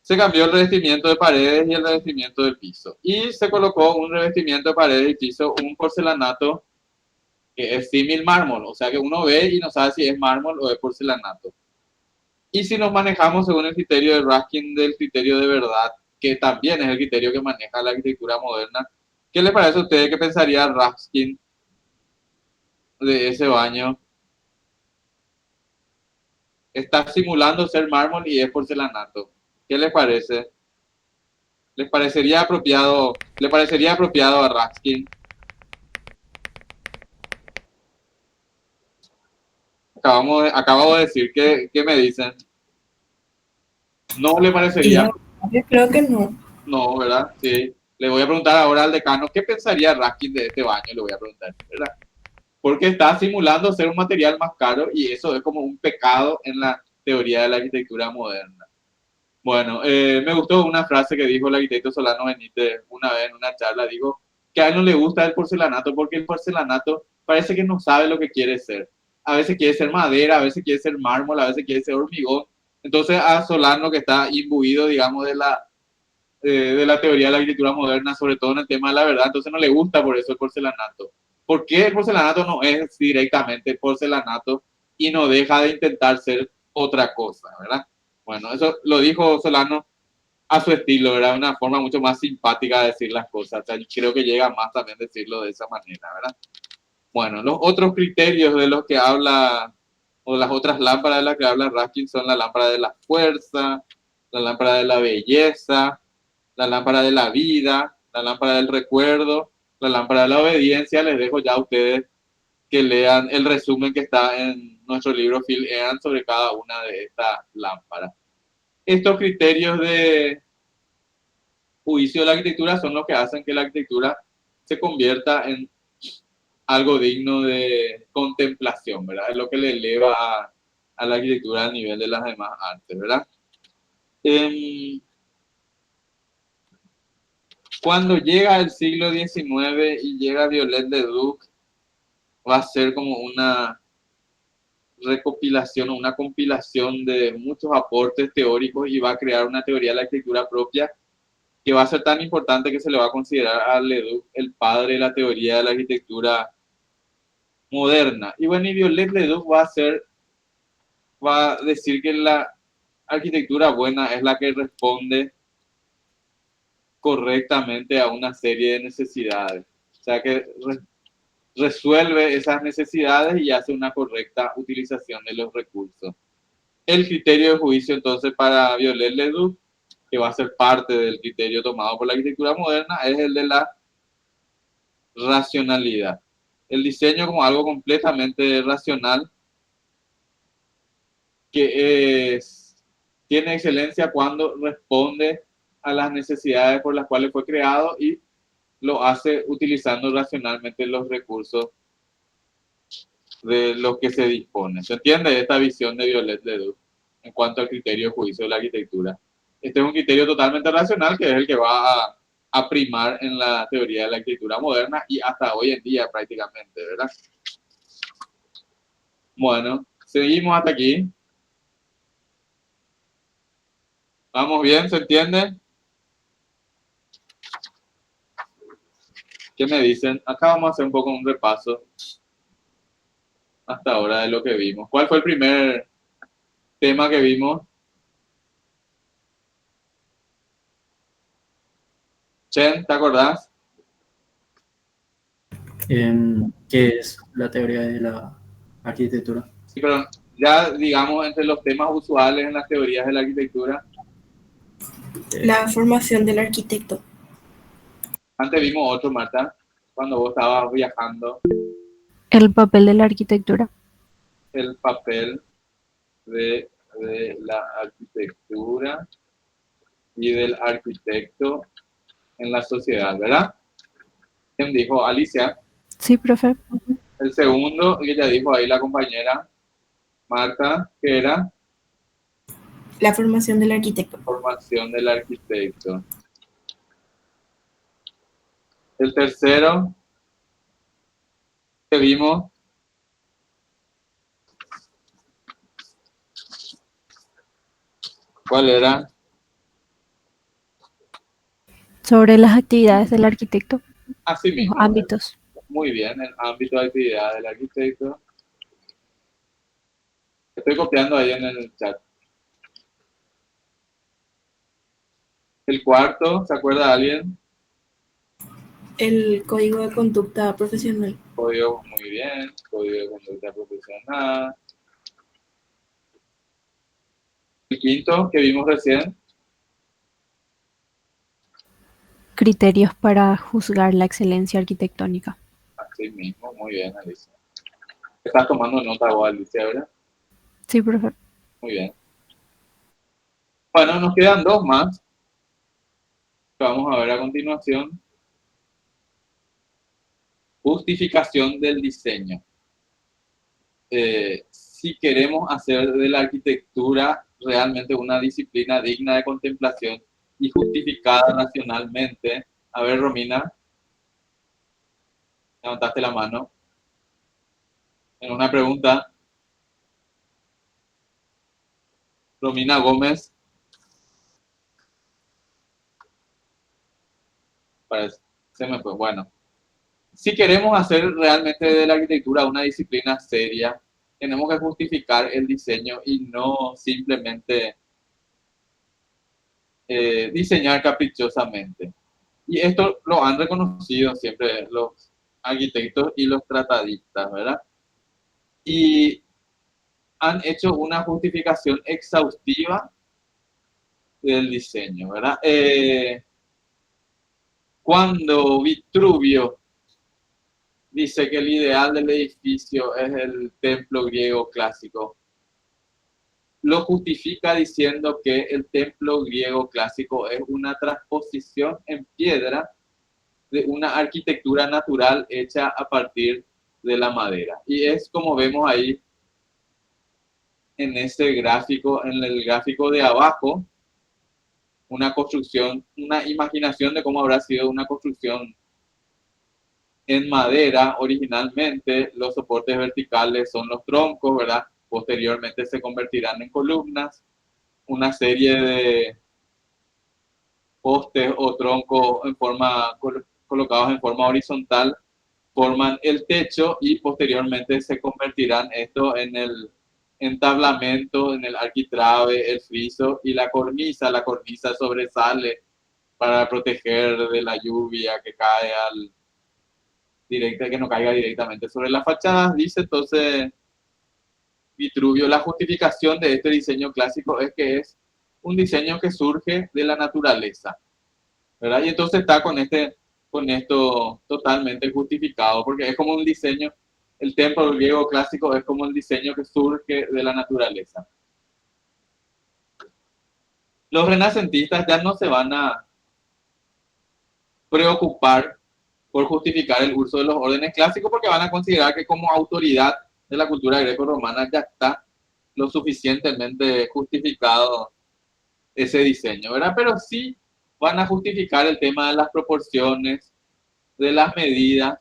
Speaker 1: se cambió el revestimiento de paredes y el revestimiento del piso. Y se colocó un revestimiento de paredes y piso, un porcelanato que es símil mármol, o sea que uno ve y no sabe si es mármol o es porcelanato. Y si nos manejamos según el criterio de Ruskin, del criterio de verdad, que también es el criterio que maneja la arquitectura moderna, ¿qué les parece a ustedes? ¿Qué pensaría Ruskin de ese baño? Está simulando ser mármol y es porcelanato. ¿Qué les parece? ¿Le parecería apropiado a Ruskin? Acabo de decir, ¿qué me dicen? ¿No le parecería?
Speaker 5: Yo creo que no.
Speaker 1: No, ¿verdad? Sí. Le voy a preguntar ahora al decano, ¿qué pensaría Ruskin de este baño? Le voy a preguntar, ¿verdad? Porque está simulando ser un material más caro y eso es como un pecado en la teoría de la arquitectura moderna. Bueno, me gustó una frase que dijo el arquitecto Solano Benítez una vez en una charla, dijo que a él no le gusta el porcelanato porque el porcelanato parece que no sabe lo que quiere ser. A veces quiere ser madera, a veces quiere ser mármol, a veces quiere ser hormigón. Entonces a Solano, que está imbuido, digamos, de la teoría de la arquitectura moderna, sobre todo en el tema de la verdad, entonces no le gusta por eso el porcelanato. ¿Por qué el porcelanato no es directamente porcelanato y no deja de intentar ser otra cosa, verdad? Bueno, eso lo dijo Solano a su estilo, ¿verdad? Una forma mucho más simpática de decir las cosas. O sea, yo creo que llega más también decirlo de esa manera, ¿verdad? Bueno, los otros criterios de los que habla, o las otras lámparas de las que habla Raskin son la lámpara de la fuerza, la lámpara de la belleza, la lámpara de la vida, la lámpara del recuerdo, la lámpara de la obediencia. Les dejo ya a ustedes que lean el resumen que está en nuestro libro Phil Ean sobre cada una de estas lámparas. Estos criterios de juicio de la arquitectura son los que hacen que la arquitectura se convierta en algo digno de contemplación, ¿verdad? Es lo que le eleva a la arquitectura al nivel de las demás artes, ¿verdad? Cuando llega el siglo XIX y llega Viollet-le-Duc, va a ser como una recopilación o una compilación de muchos aportes teóricos y va a crear una teoría de la arquitectura propia que va a ser tan importante que se le va a considerar a Leduc el padre de la teoría de la arquitectura moderna. Y bueno, y Viollet-le-Duc va a decir que la arquitectura buena es la que responde correctamente a una serie de necesidades. O sea, que resuelve esas necesidades y hace una correcta utilización de los recursos. El criterio de juicio, entonces, para Viollet-le-Duc, que va a ser parte del criterio tomado por la arquitectura moderna, es el de la racionalidad. El diseño como algo completamente racional, que tiene excelencia cuando responde a las necesidades por las cuales fue creado y lo hace utilizando racionalmente los recursos de los que se dispone. ¿Se entiende esta visión de Viollet-le-Duc en cuanto al criterio de juicio de la arquitectura? Este es un criterio totalmente racional que es el que va a primar en la teoría de la arquitectura moderna y hasta hoy en día prácticamente, ¿verdad? Bueno, seguimos hasta aquí. ¿Vamos bien? ¿Se entiende? ¿Qué me dicen? Acá vamos a hacer un poco un repaso hasta ahora de lo que vimos. ¿Cuál fue el primer tema que vimos? Chen, ¿te acordás?
Speaker 8: ¿Qué es la teoría de la arquitectura?
Speaker 1: Sí, pero ya digamos entre los temas usuales en las teorías de la arquitectura.
Speaker 5: La formación del arquitecto.
Speaker 1: Antes vimos otro, Marta, cuando vos estabas viajando,
Speaker 6: El papel de la arquitectura.
Speaker 1: el papel de la arquitectura y del arquitecto en la sociedad, ¿verdad? ¿Quién dijo? Alicia.
Speaker 6: Sí, profe.
Speaker 1: El segundo, que ya dijo ahí la compañera Marta, que era
Speaker 5: La formación del arquitecto.
Speaker 1: formación del arquitecto. El tercero que vimos, ¿cuál era?
Speaker 6: Sobre las actividades del arquitecto,
Speaker 1: Así
Speaker 6: los
Speaker 1: mismo.
Speaker 6: ámbitos.
Speaker 1: Muy bien, el ámbito de actividad del arquitecto. Estoy copiando ahí en el chat. El cuarto, ¿se acuerda alguien?
Speaker 5: El código de conducta profesional.
Speaker 1: Código, muy bien. Código de conducta profesional. El quinto, que vimos recién.
Speaker 6: Criterios para juzgar la excelencia arquitectónica.
Speaker 1: Así mismo, muy bien, Alicia. Estás tomando nota vos, Alicia, ¿verdad?
Speaker 6: Sí, profe.
Speaker 1: Muy bien. Bueno, nos quedan dos más que vamos a ver a continuación. Justificación del diseño. Si queremos hacer de la arquitectura realmente una disciplina digna de contemplación y justificada racionalmente. A ver, Romina, levantaste la mano. En una pregunta. Romina Gómez. Parece, se me fue. Bueno, si queremos hacer realmente de la arquitectura una disciplina seria, tenemos que justificar el diseño y no simplemente diseñar caprichosamente. Y esto lo han reconocido siempre los arquitectos y los tratadistas, ¿verdad? Y han hecho una justificación exhaustiva del diseño, ¿verdad? Cuando Vitruvio dice que el ideal del edificio es el templo griego clásico, lo justifica diciendo que el templo griego clásico es una transposición en piedra de una arquitectura natural hecha a partir de la madera. Y es como vemos ahí en ese gráfico, en el gráfico de abajo, una construcción, una imaginación de cómo habrá sido una construcción en madera originalmente. Los soportes verticales son los troncos, ¿verdad? Posteriormente se convertirán en columnas. Una serie de postes o troncos en forma, colocados en forma horizontal forman el techo y posteriormente se convertirán esto en el entablamento, en el arquitrabe, el friso y la cornisa. La cornisa sobresale para proteger de la lluvia que cae que no caiga directamente sobre las fachadas. Dice entonces Vitruvio, la justificación de este diseño clásico es que es un diseño que surge de la naturaleza, ¿verdad? Y entonces está con esto totalmente justificado, porque es como un diseño, el templo griego clásico es como el diseño que surge de la naturaleza. Los renacentistas ya no se van a preocupar por justificar el uso de los órdenes clásicos, porque van a considerar que como autoridad de la cultura greco-romana ya está lo suficientemente justificado ese diseño, ¿verdad? Pero sí van a justificar el tema de las proporciones, de las medidas,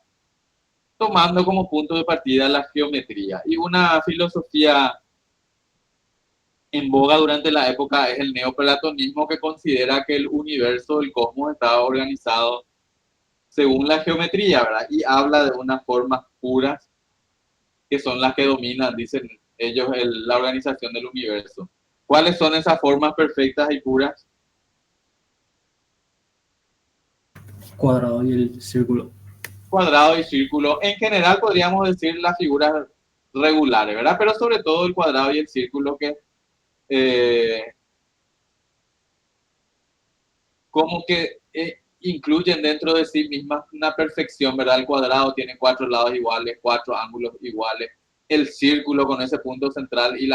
Speaker 1: tomando como punto de partida la geometría. Y una filosofía en boga durante la época es el neoplatonismo, que considera que el universo, el cosmos, estaba organizado según la geometría, ¿verdad? Y habla de unas formas puras que son las que dominan, dicen ellos, la organización del universo. ¿Cuáles son esas formas perfectas y puras?
Speaker 8: Cuadrado y el círculo.
Speaker 1: Cuadrado y círculo. En general podríamos decir las figuras regulares, ¿verdad? Pero sobre todo el cuadrado y el círculo, que como que incluyen dentro de sí mismas una perfección, ¿verdad? El cuadrado tiene 4 lados iguales, 4 ángulos iguales. El círculo con ese punto central y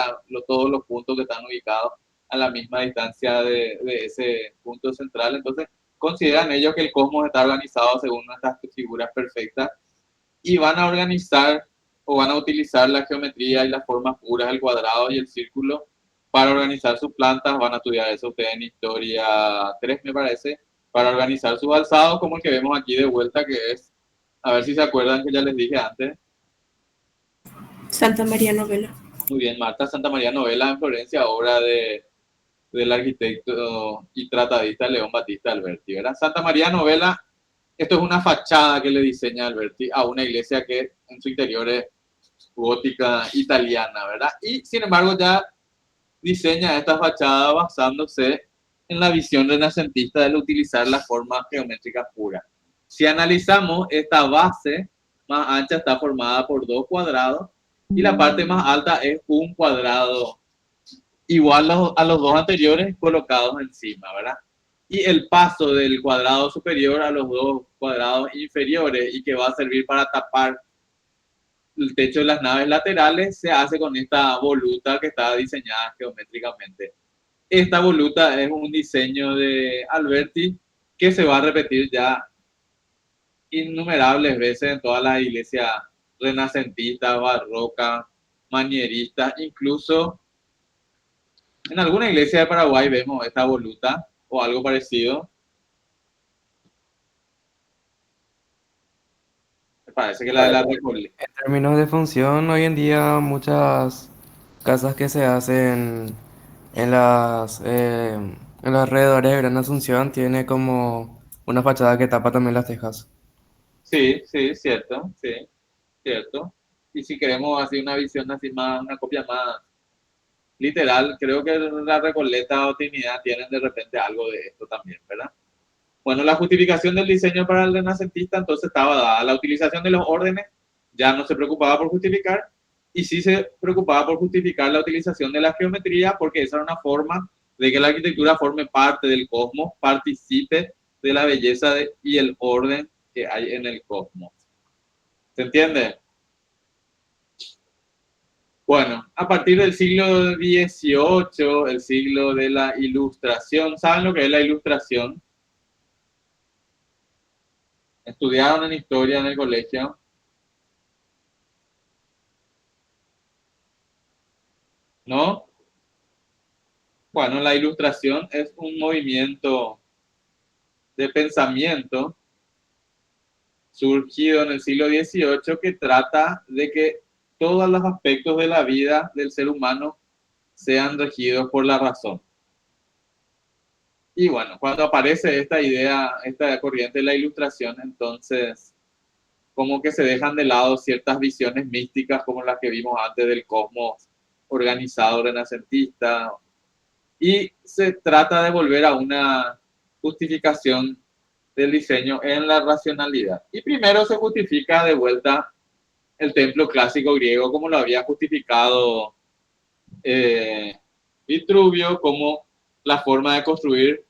Speaker 1: todos los puntos que están ubicados a la misma distancia de ese punto central. Entonces, consideran ellos que el cosmos está organizado según nuestras figuras perfectas y van a organizar o van a utilizar la geometría y las formas puras, el cuadrado y el círculo, para organizar sus plantas. Van a estudiar eso ustedes en Historia 3, me parece, para organizar sus alzados, como el que vemos aquí de vuelta, que es, a ver si se acuerdan que ya les dije antes.
Speaker 5: Santa María Novella.
Speaker 1: Muy bien, Marta Santa María Novella en Florencia, obra del arquitecto y tratadista León Battista Alberti, ¿verdad? Santa María Novella, esto es una fachada que le diseña Alberti a una iglesia que en su interior es gótica italiana, ¿verdad? Y sin embargo ya diseña esta fachada basándose en la visión renacentista de utilizar las formas geométricas puras. Si analizamos, esta base más ancha está formada por 2 cuadrados y la parte más alta es un cuadrado igual a los 2 anteriores colocados encima, ¿verdad? Y el paso del cuadrado superior a los 2 cuadrados inferiores, y que va a servir para tapar el techo de las naves laterales, se hace con esta voluta que está diseñada geométricamente. Esta voluta es un diseño de Alberti que se va a repetir ya innumerables veces en todas las iglesias renacentistas, barrocas, manieristas. Incluso en alguna iglesia de Paraguay vemos esta voluta o algo parecido. Me parece que la de la Recoleta.
Speaker 3: En términos de función, hoy en día muchas casas que se hacen en los alrededores de Gran Asunción tiene como una fachada que tapa también las tejas.
Speaker 1: Sí, cierto, sí, cierto. Y si queremos así una visión así más, una copia más literal, creo que la Recoleta o Trinidad tienen de repente algo de esto también, ¿verdad? Bueno, la justificación del diseño para el renacentista entonces estaba dada. La utilización de los órdenes ya no se preocupaba por justificar y sí se preocupaba por justificar la utilización de la geometría porque esa era una forma de que la arquitectura forme parte del cosmos, participe de la belleza y el orden que hay en el cosmos. ¿Se entiende? Bueno, a partir del siglo XVIII, el siglo de la Ilustración, ¿saben lo que es la Ilustración? ¿Estudiaron en historia en el colegio? ¿No? Bueno, la Ilustración es un movimiento de pensamiento surgido en el siglo XVIII que trata de que todos los aspectos de la vida del ser humano sean regidos por la razón. Y bueno, cuando aparece esta idea, esta corriente de la Ilustración, entonces como que se dejan de lado ciertas visiones místicas como las que vimos antes del cosmos organizado renacentista, y se trata de volver a una justificación del diseño en la racionalidad. Y primero se justifica de vuelta el templo clásico griego como lo había justificado Vitruvio, como la forma de construir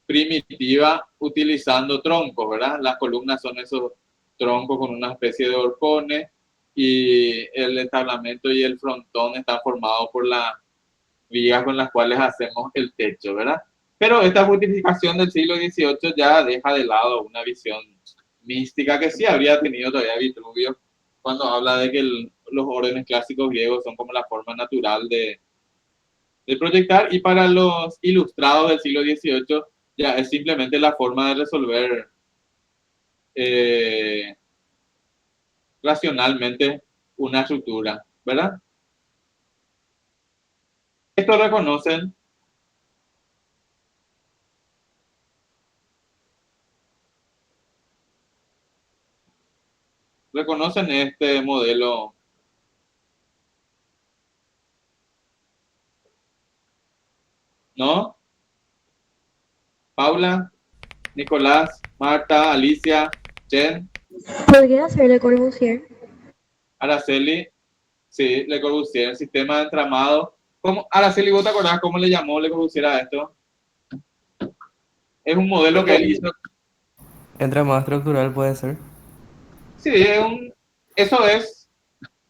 Speaker 1: primitiva utilizando troncos, ¿verdad? Las columnas son esos troncos con una especie de horcones y el entablamento y el frontón están formados por las vigas con las cuales hacemos el techo, ¿verdad? Pero esta justificación del siglo XVIII ya deja de lado una visión mística que sí habría tenido todavía Vitruvio cuando habla de que los órdenes clásicos griegos son como la forma natural de proyectar, y para los ilustrados del siglo XVIII ya es simplemente la forma de resolver racionalmente una estructura, ¿verdad? Esto reconocen este modelo. ¿No? Paula, Nicolás, Marta, Alicia, Jen,
Speaker 9: ¿Podría ser Le Corbusier?
Speaker 1: Araceli, sí, Le Corbusier, sistema de entramado. ¿Cómo? Araceli, ¿vos te acordás cómo le llamó Le Corbusier a esto? Es un modelo que él hizo.
Speaker 3: Entramado estructural puede ser.
Speaker 1: Sí, eso es,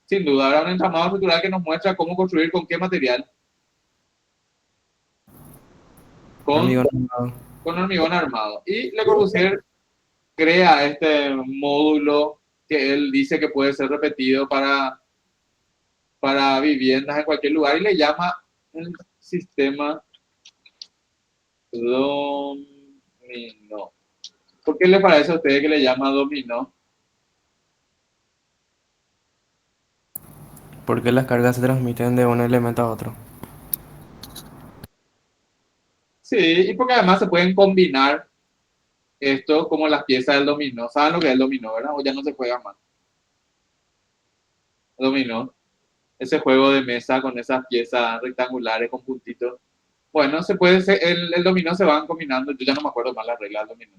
Speaker 1: sin duda, ahora un entramado estructural que nos muestra cómo construir con qué material.
Speaker 3: Hormigón armado.
Speaker 1: Con hormigón armado. Y Le Corbusier crea este módulo que él dice que puede ser repetido para viviendas en cualquier lugar y le llama el sistema dominó. ¿Por qué le parece a usted que le llama dominó?
Speaker 3: Porque las cargas se transmiten de un elemento a otro.
Speaker 1: Sí, y porque además se pueden combinar esto como las piezas del dominó. ¿Saben lo que es el dominó, verdad? O ya no se juega más. Dominó. Ese juego de mesa con esas piezas rectangulares con puntitos. Bueno, el dominó se van combinando. Yo ya no me acuerdo más las reglas del dominó.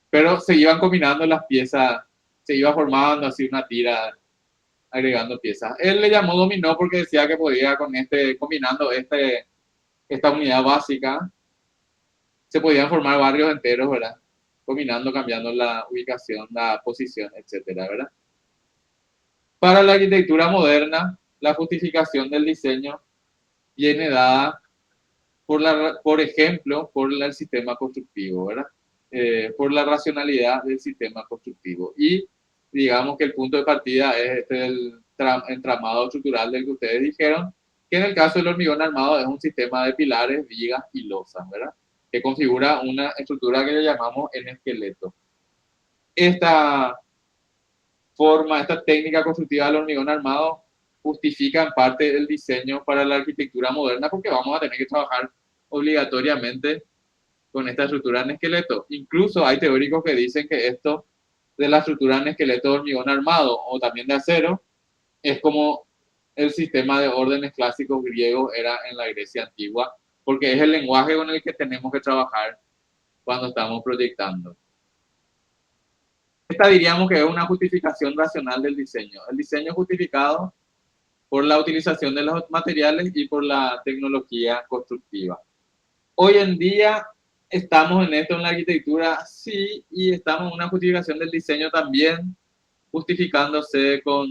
Speaker 1: Pero se iban combinando las piezas, se iba formando así una tira, agregando piezas. Él le llamó dominó porque decía que podía combinando esta unidad básica, se podían formar barrios enteros, ¿verdad? Combinando, cambiando la ubicación, la posición, etcétera, ¿verdad? Para la arquitectura moderna, la justificación del diseño viene dada por ejemplo, por el sistema constructivo, ¿verdad? Por la racionalidad del sistema constructivo. Y digamos que el punto de partida es el entramado estructural del que ustedes dijeron, que en el caso del hormigón armado es un sistema de pilares, vigas y losas, ¿verdad? Que configura una estructura que le llamamos en esqueleto. Esta técnica constructiva del hormigón armado justifica en parte el diseño para la arquitectura moderna porque vamos a tener que trabajar obligatoriamente con esta estructura en esqueleto. Incluso hay teóricos que dicen que esto de la estructura en esqueleto de hormigón armado o también de acero es como el sistema de órdenes clásicos griegos era en la Grecia antigua, porque es el lenguaje con el que tenemos que trabajar cuando estamos proyectando. Esta diríamos que es una justificación racional del diseño. El diseño justificado por la utilización de los materiales y por la tecnología constructiva. Hoy en día estamos en esto en la arquitectura, sí, y estamos en una justificación del diseño también, justificándose con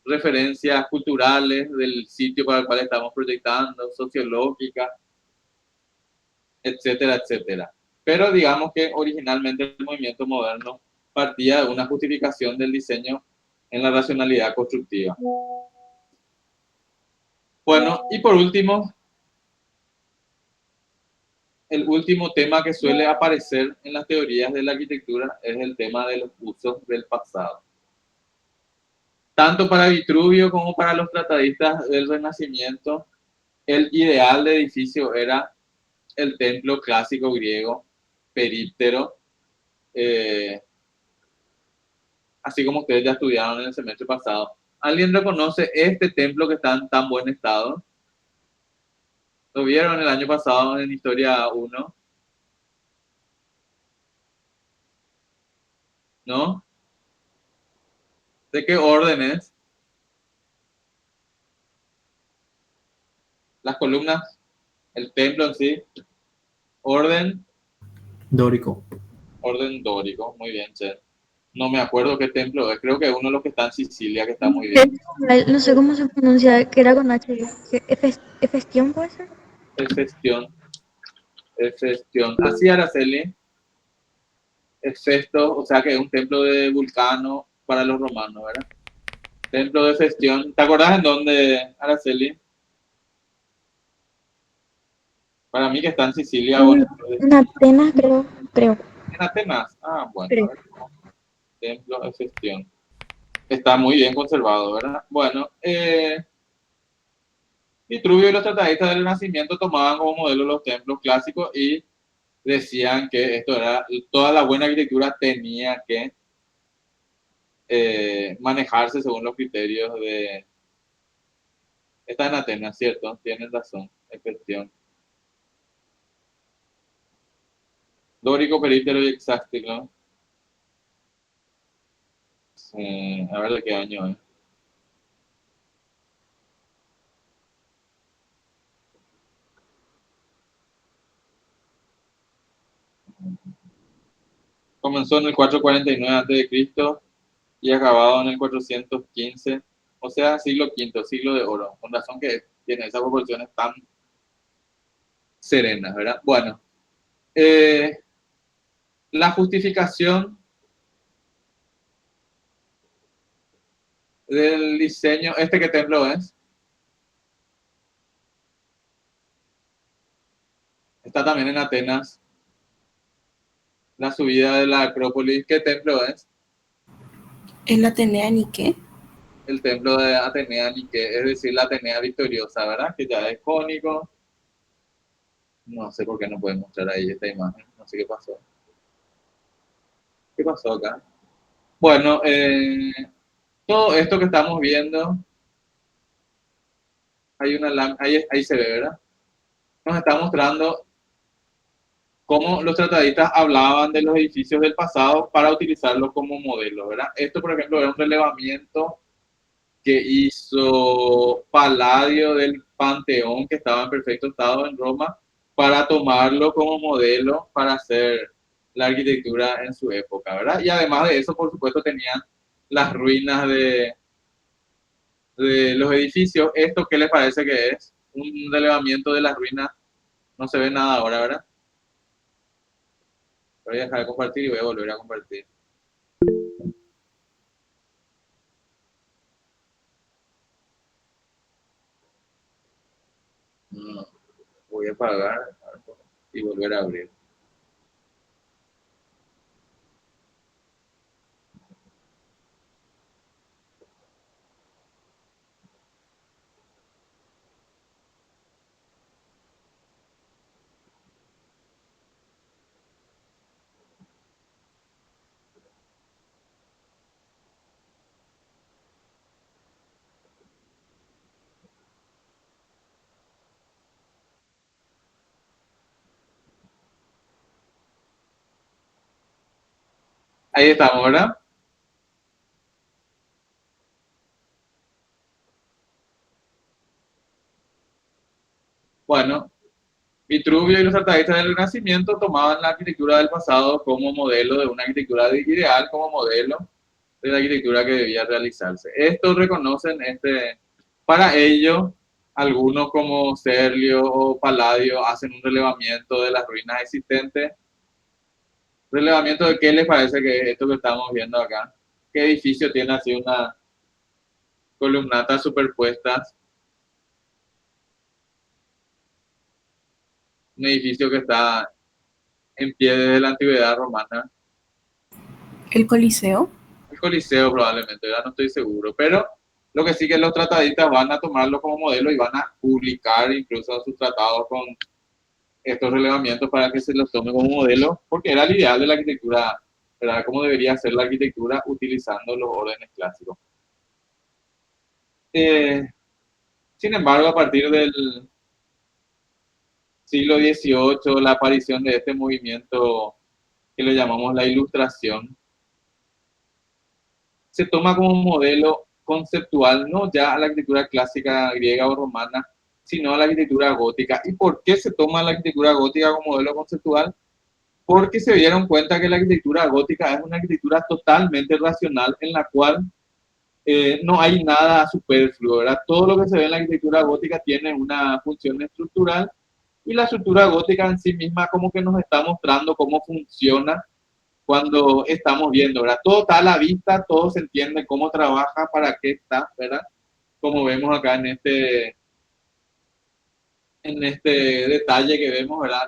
Speaker 1: referencias culturales del sitio para el cual estamos proyectando, sociológicas, etcétera, etcétera. Pero digamos que originalmente el movimiento moderno partía de una justificación del diseño en la racionalidad constructiva. Bueno, y por último, el último tema que suele aparecer en las teorías de la arquitectura es el tema de los usos del pasado. Tanto para Vitruvio como para los tratadistas del Renacimiento, el ideal de edificio era el templo clásico griego, períptero, así como ustedes ya estudiaron en el semestre pasado. ¿Alguien reconoce este templo que está en tan buen estado? ¿Lo vieron el año pasado en Historia 1? ¿No? ¿De qué orden es? Las columnas, el templo en sí. Orden,
Speaker 8: Dórico.
Speaker 1: orden dórico. Muy bien, Che. No me acuerdo qué templo es. Creo que es uno de los que está en Sicilia, que está muy bien.
Speaker 9: No sé cómo se pronuncia, que era con H. ¿Efestión puede ser?
Speaker 1: Hefestión. Hefestión. Así, Araceli. Hefesto, o sea que es un templo de Vulcano para los romanos, ¿verdad? Templo de Hefestión. ¿Te acordás en dónde, Araceli? Para mí que está en Sicilia o
Speaker 9: En Atenas, creo.
Speaker 1: en Atenas. Ah, bueno, a
Speaker 9: Creo.
Speaker 1: ver. Templo de Hefestión. Está muy bien conservado, ¿verdad? Bueno, Vitruvio y los tratadistas del Renacimiento tomaban como modelo los templos clásicos y decían que esto era, toda la buena arquitectura tenía que manejarse según los criterios de... Está en Atenas, ¿cierto? Tienen razón, es cuestión. Dórico, períptero y hexástilo. A ver de qué año es. Comenzó en el 449 a.C. y acabado en el 415, o sea, siglo V, siglo de oro. Con razón que tiene esas proporciones tan serenas, ¿verdad? Bueno, la justificación del diseño, ¿este qué templo es? Está también en Atenas. La subida de la Acrópolis, ¿qué templo es?
Speaker 5: ¿El Atenea Nike?
Speaker 1: El templo de Atenea Nike, es decir, la Atenea victoriosa, ¿verdad? Que ya es cónico. No sé por qué no pueden mostrar ahí esta imagen, no sé qué pasó. ¿Qué pasó acá? Bueno, todo esto que estamos viendo, hay una ahí se ve, ¿verdad? Nos está mostrando cómo los tratadistas hablaban de los edificios del pasado para utilizarlos como modelo, ¿verdad? Esto, por ejemplo, era un relevamiento que hizo Palladio del Panteón, que estaba en perfecto estado en Roma, para tomarlo como modelo para hacer la arquitectura en su época, ¿verdad? Y además de eso, por supuesto, tenían las ruinas de los edificios. ¿Esto qué les parece que es? Un relevamiento de las ruinas. No se ve nada ahora, ¿verdad? Voy a dejar de compartir y voy a volver a compartir. No, voy a apagar y volver a abrir. Ahí estamos, ¿verdad? Bueno, Vitruvio y los tratadistas del Renacimiento tomaban la arquitectura del pasado como modelo de una arquitectura ideal, como modelo de la arquitectura que debía realizarse. Estos reconocen para ello, algunos como Serlio o Palladio hacen un relevamiento de las ruinas existentes. ¿Relevamiento de qué les parece que es esto que estamos viendo acá? ¿Qué edificio tiene así una columnatas superpuestas? Un edificio que está en pie desde la antigüedad romana.
Speaker 5: El Coliseo.
Speaker 1: El Coliseo probablemente, ya no estoy seguro, pero lo que sí que los tratadistas van a tomarlo como modelo y van a publicar incluso sus tratados con estos relevamientos para que se los tome como modelo, porque era el ideal de la arquitectura, era cómo debería ser la arquitectura utilizando los órdenes clásicos. Sin embargo, a partir del siglo XVIII, la aparición de este movimiento que le llamamos la Ilustración, se toma como modelo conceptual no ya a la arquitectura clásica griega o romana, sino a la arquitectura gótica. ¿Y por qué se toma la arquitectura gótica como modelo conceptual? Porque se dieron cuenta que la arquitectura gótica es una arquitectura totalmente racional en la cual no hay nada superfluo, ¿verdad? Todo lo que se ve en la arquitectura gótica tiene una función estructural y la estructura gótica en sí misma como que nos está mostrando cómo funciona cuando estamos viendo, ¿verdad? Todo está a la vista, todo se entiende cómo trabaja, para qué está, ¿verdad? Como vemos acá en este detalle que vemos, ¿verdad?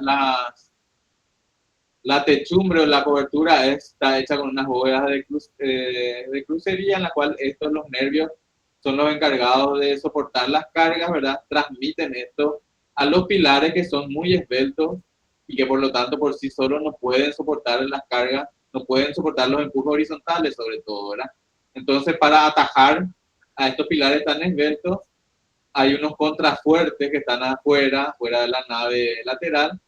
Speaker 1: La techumbre o la cobertura está hecha con unas bóvedas de crucería en la cual los nervios son los encargados de soportar las cargas, ¿verdad? Transmiten esto a los pilares que son muy esbeltos y que por lo tanto por sí solos no pueden soportar las cargas, no pueden soportar los empujes horizontales sobre todo, ¿verdad? Entonces para atajar a estos pilares tan esbeltos hay unos contrafuertes que están afuera de la nave lateral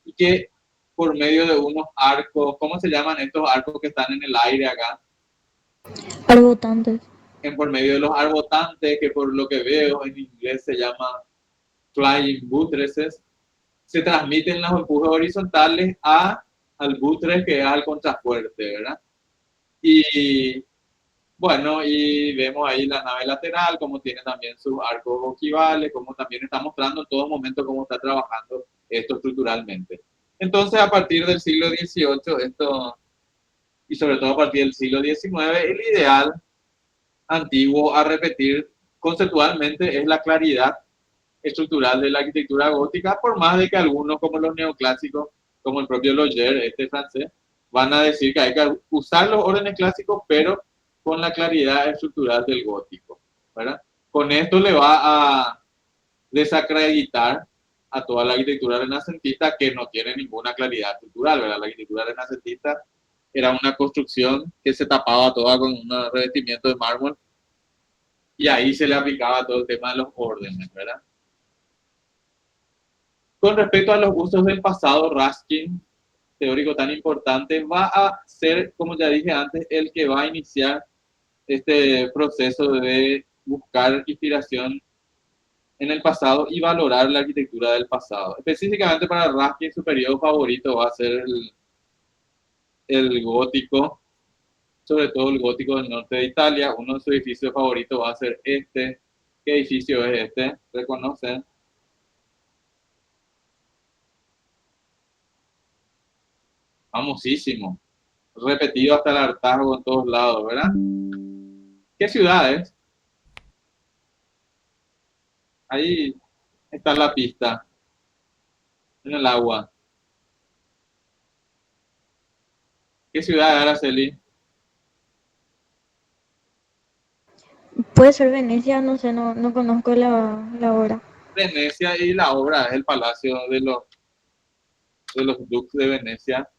Speaker 1: y que por medio de unos arcos, ¿cómo se llaman estos arcos que están en el aire acá?
Speaker 9: Arbotantes.
Speaker 1: Por medio de los arbotantes, que por lo que veo en inglés se llama flying buttresses, se transmiten los empujes horizontales al buttress, que es al contrafuerte, ¿verdad? Y bueno, y vemos ahí la nave lateral, como tiene también sus arcos ojivales, como también está mostrando en todo momento cómo está trabajando esto estructuralmente. Entonces, a partir del siglo XVIII, y sobre todo a partir del siglo XIX, el ideal antiguo a repetir conceptualmente es la claridad estructural de la arquitectura gótica, por más de que algunos, como los neoclásicos, como el propio Loger, francés, van a decir que hay que usar los órdenes clásicos, pero con la claridad estructural del gótico, ¿verdad? Con esto le va a desacreditar a toda la arquitectura renacentista, que no tiene ninguna claridad estructural, ¿verdad? La arquitectura renacentista era una construcción que se tapaba toda con un revestimiento de mármol y ahí se le aplicaba todo el tema de los órdenes, ¿verdad? Con respecto a los usos del pasado, Ruskin, teórico tan importante, va a ser, como ya dije antes, el que va a iniciar este proceso de buscar inspiración en el pasado y valorar la arquitectura del pasado. Específicamente para Ruskin, su periodo favorito va a ser el gótico, sobre todo el gótico del norte de Italia. Uno de sus edificios favoritos va a ser este. ¿Qué edificio es este? ¿Reconocen? Famosísimo, repetido hasta el hartazgo en todos lados, ¿verdad? ¿Qué ciudad es? Ahí está la pista, en el agua. ¿Qué ciudad es, Araceli?
Speaker 9: Puede ser Venecia, no sé, no conozco la obra.
Speaker 1: Venecia, y la obra es el Palacio de los Duques de Venecia,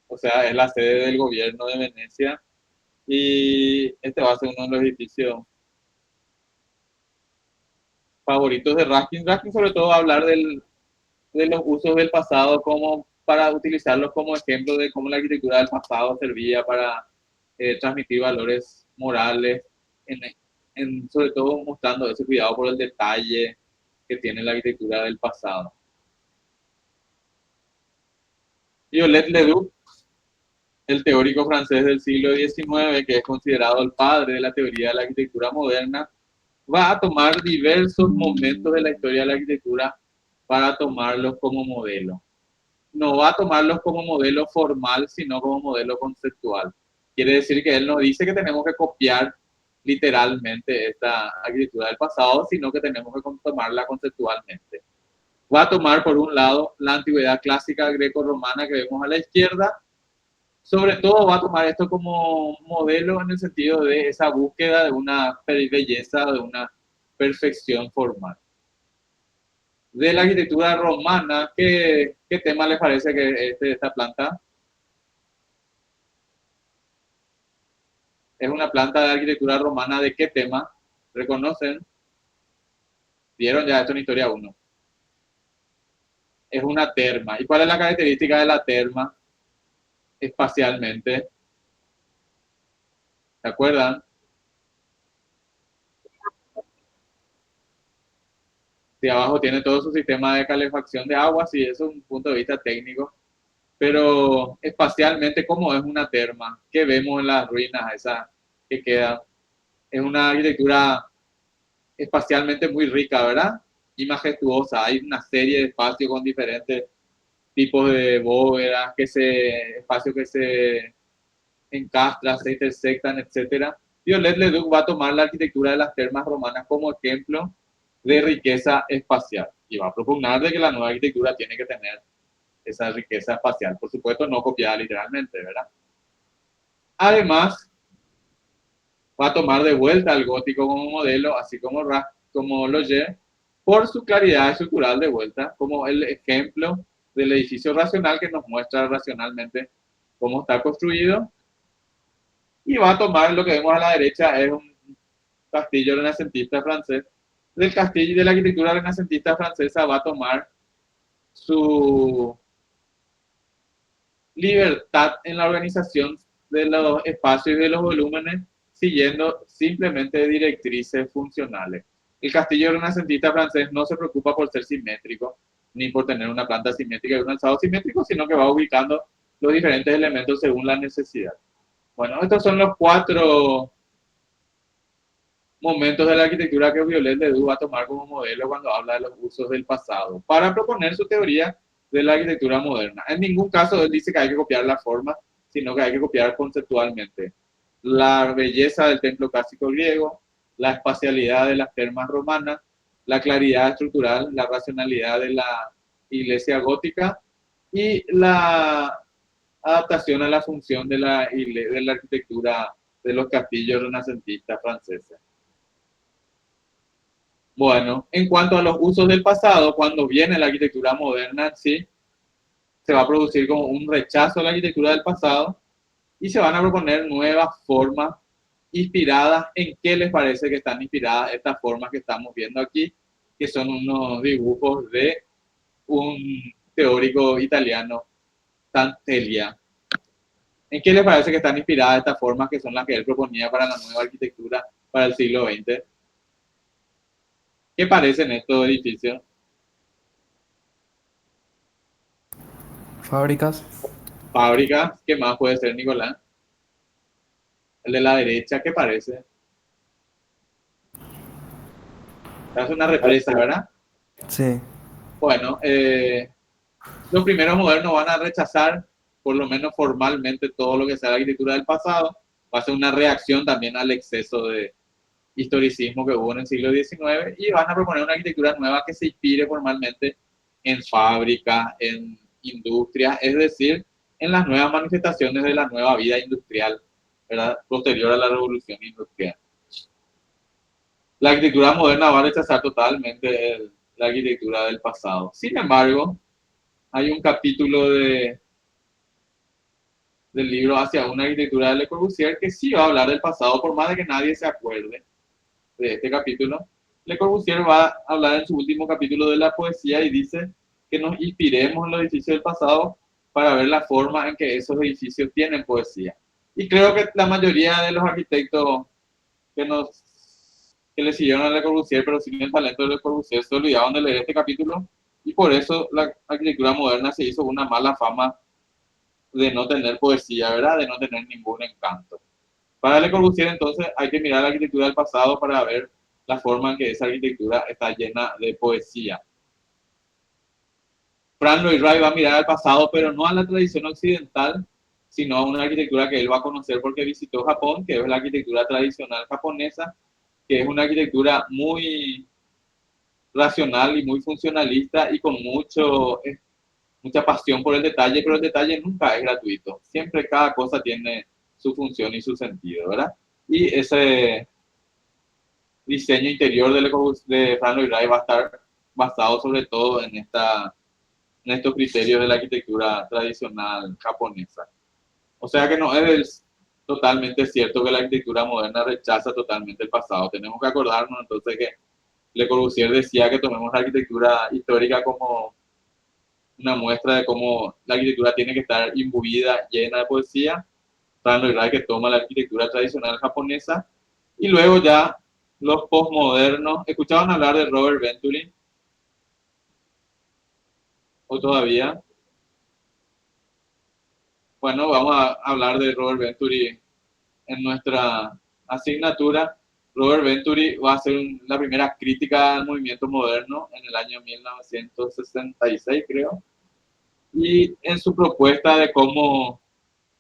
Speaker 1: o sea, es la sede del gobierno de Venecia, y este va a ser uno de los edificios favoritos de Ruskin. Ruskin sobre todo va a hablar de los usos del pasado como para utilizarlos como ejemplo de cómo la arquitectura del pasado servía para transmitir valores morales, sobre todo mostrando ese cuidado por el detalle que tiene la arquitectura del pasado. Viollet-le-Duc, el teórico francés del siglo XIX, que es considerado el padre de la teoría de la arquitectura moderna, va a tomar diversos momentos de la historia de la arquitectura para tomarlos como modelo. No va a tomarlos como modelo formal, sino como modelo conceptual. Quiere decir que él no dice que tenemos que copiar literalmente esta arquitectura del pasado, sino que tenemos que tomarla conceptualmente. Va a tomar, por un lado, la antigüedad clásica greco-romana que vemos a la izquierda. Sobre todo va a tomar esto como modelo en el sentido de esa búsqueda de una belleza, de una perfección formal. De la arquitectura romana, ¿qué tema les parece que es esta planta? Es una planta de arquitectura romana de qué tema? ¿Reconocen? ¿Vieron ya esto en Historia 1? Es una terma. ¿Y cuál es la característica de la terma? Espacialmente. ¿Se acuerdan? Si abajo tiene todo su sistema de calefacción de agua, sí, eso es un punto de vista técnico. Pero espacialmente, ¿cómo es una terma? ¿Qué vemos en las ruinas esas que quedan? Es una arquitectura espacialmente muy rica, ¿verdad? Y majestuosa. Hay una serie de espacios con diferentes tipos de bóvedas, espacios que se encastran, se intersectan, etc. Viollet-le-Duc va a tomar la arquitectura de las termas romanas como ejemplo de riqueza espacial y va a propugnar de que la nueva arquitectura tiene que tener esa riqueza espacial, por supuesto no copiada literalmente, ¿verdad? Además, va a tomar de vuelta al gótico como modelo, así como Loger, por su claridad estructural de vuelta, como el ejemplo del edificio racional que nos muestra racionalmente cómo está construido, y va a tomar lo que vemos a la derecha, es un castillo renacentista francés. Del castillo y de la arquitectura renacentista francesa va a tomar su libertad en la organización de los espacios y de los volúmenes, siguiendo simplemente directrices funcionales. El castillo renacentista francés no se preocupa por ser simétrico, ni por tener una planta simétrica y un alzado simétrico, sino que va ubicando los diferentes elementos según la necesidad. Bueno, estos son los 4 momentos de la arquitectura que Viollet-le-Duc va a tomar como modelo cuando habla de los usos del pasado, para proponer su teoría de la arquitectura moderna. En ningún caso él dice que hay que copiar la forma, sino que hay que copiar conceptualmente la belleza del templo clásico griego, la espacialidad de las termas romanas, la claridad estructural, la racionalidad de la iglesia gótica y la adaptación a la función de la arquitectura de los castillos renacentistas franceses. Bueno, en cuanto a los usos del pasado, cuando viene la arquitectura moderna, sí, se va a producir como un rechazo a la arquitectura del pasado y se van a proponer nuevas formas inspiradas. ¿En qué les parece que están inspiradas estas formas que estamos viendo aquí? Que son unos dibujos de un teórico italiano, Tanteglia. ¿En qué les parece que están inspiradas estas formas que son las que él proponía para la nueva arquitectura para el siglo XX? ¿Qué parecen estos edificios?
Speaker 3: Fábricas.
Speaker 1: Fábricas, ¿qué más puede ser, Nicolás? El de la derecha, ¿qué parece? Es una represa, ¿verdad?
Speaker 3: Sí.
Speaker 1: Bueno, los primeros modernos van a rechazar, por lo menos formalmente, todo lo que sea la arquitectura del pasado. Va a ser una reacción también al exceso de historicismo que hubo en el siglo XIX y van a proponer una arquitectura nueva que se inspire formalmente en fábricas, en industrias, es decir, en las nuevas manifestaciones de la nueva vida industrial, ¿verdad? Posterior a la revolución industrial. La arquitectura moderna va a rechazar totalmente la arquitectura del pasado. Sin embargo, hay un capítulo del libro Hacia una arquitectura de Le Corbusier que sí va a hablar del pasado, por más de que nadie se acuerde de este capítulo. Le Corbusier va a hablar en su último capítulo de la poesía y dice que nos inspiremos en los edificios del pasado para ver la forma en que esos edificios tienen poesía. Y creo que la mayoría de los arquitectos que le siguieron a Le Corbusier, pero sin el talento de Le Corbusier, se olvidaron de leer este capítulo, y por eso la arquitectura moderna se hizo una mala fama de no tener poesía, ¿verdad? De no tener ningún encanto. Para Le Corbusier, entonces, hay que mirar la arquitectura del pasado para ver la forma en que esa arquitectura está llena de poesía. Fran Lloyd Wright va a mirar al pasado, pero no a la tradición occidental, sino a una arquitectura que él va a conocer porque visitó Japón, que es la arquitectura tradicional japonesa, que es una arquitectura muy racional y muy funcionalista y con mucha pasión por el detalle, pero el detalle nunca es gratuito. Siempre cada cosa tiene su función y su sentido, ¿verdad? Y ese diseño interior de Fran Lloyd Wright va a estar basado sobre todo en estos criterios de la arquitectura tradicional japonesa. O sea que no es totalmente cierto que la arquitectura moderna rechaza totalmente el pasado. Tenemos que acordarnos entonces que Le Corbusier decía que tomemos la arquitectura histórica como una muestra de cómo la arquitectura tiene que estar imbuida, llena de poesía. Fran Lloyd Wright que toma la arquitectura tradicional japonesa. Y luego ya los postmodernos. ¿Escuchaban hablar de Robert Venturi? ¿O todavía? Bueno, vamos a hablar de Robert Venturi en nuestra asignatura. Robert Venturi va a hacer la primera crítica al movimiento moderno en el año 1966, creo. Y en su propuesta de cómo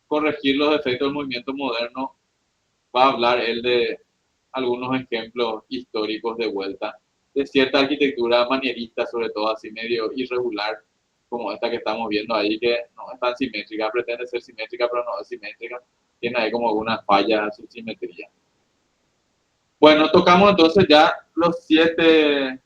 Speaker 1: corregir los defectos del movimiento moderno, va a hablar él de algunos ejemplos históricos de vuelta, de cierta arquitectura manierista, sobre todo así medio irregular, como esta que estamos viendo ahí, que no es tan simétrica, pretende ser simétrica, pero no es simétrica, tiene ahí como algunas fallas a su simetría. Bueno, tocamos entonces ya los 7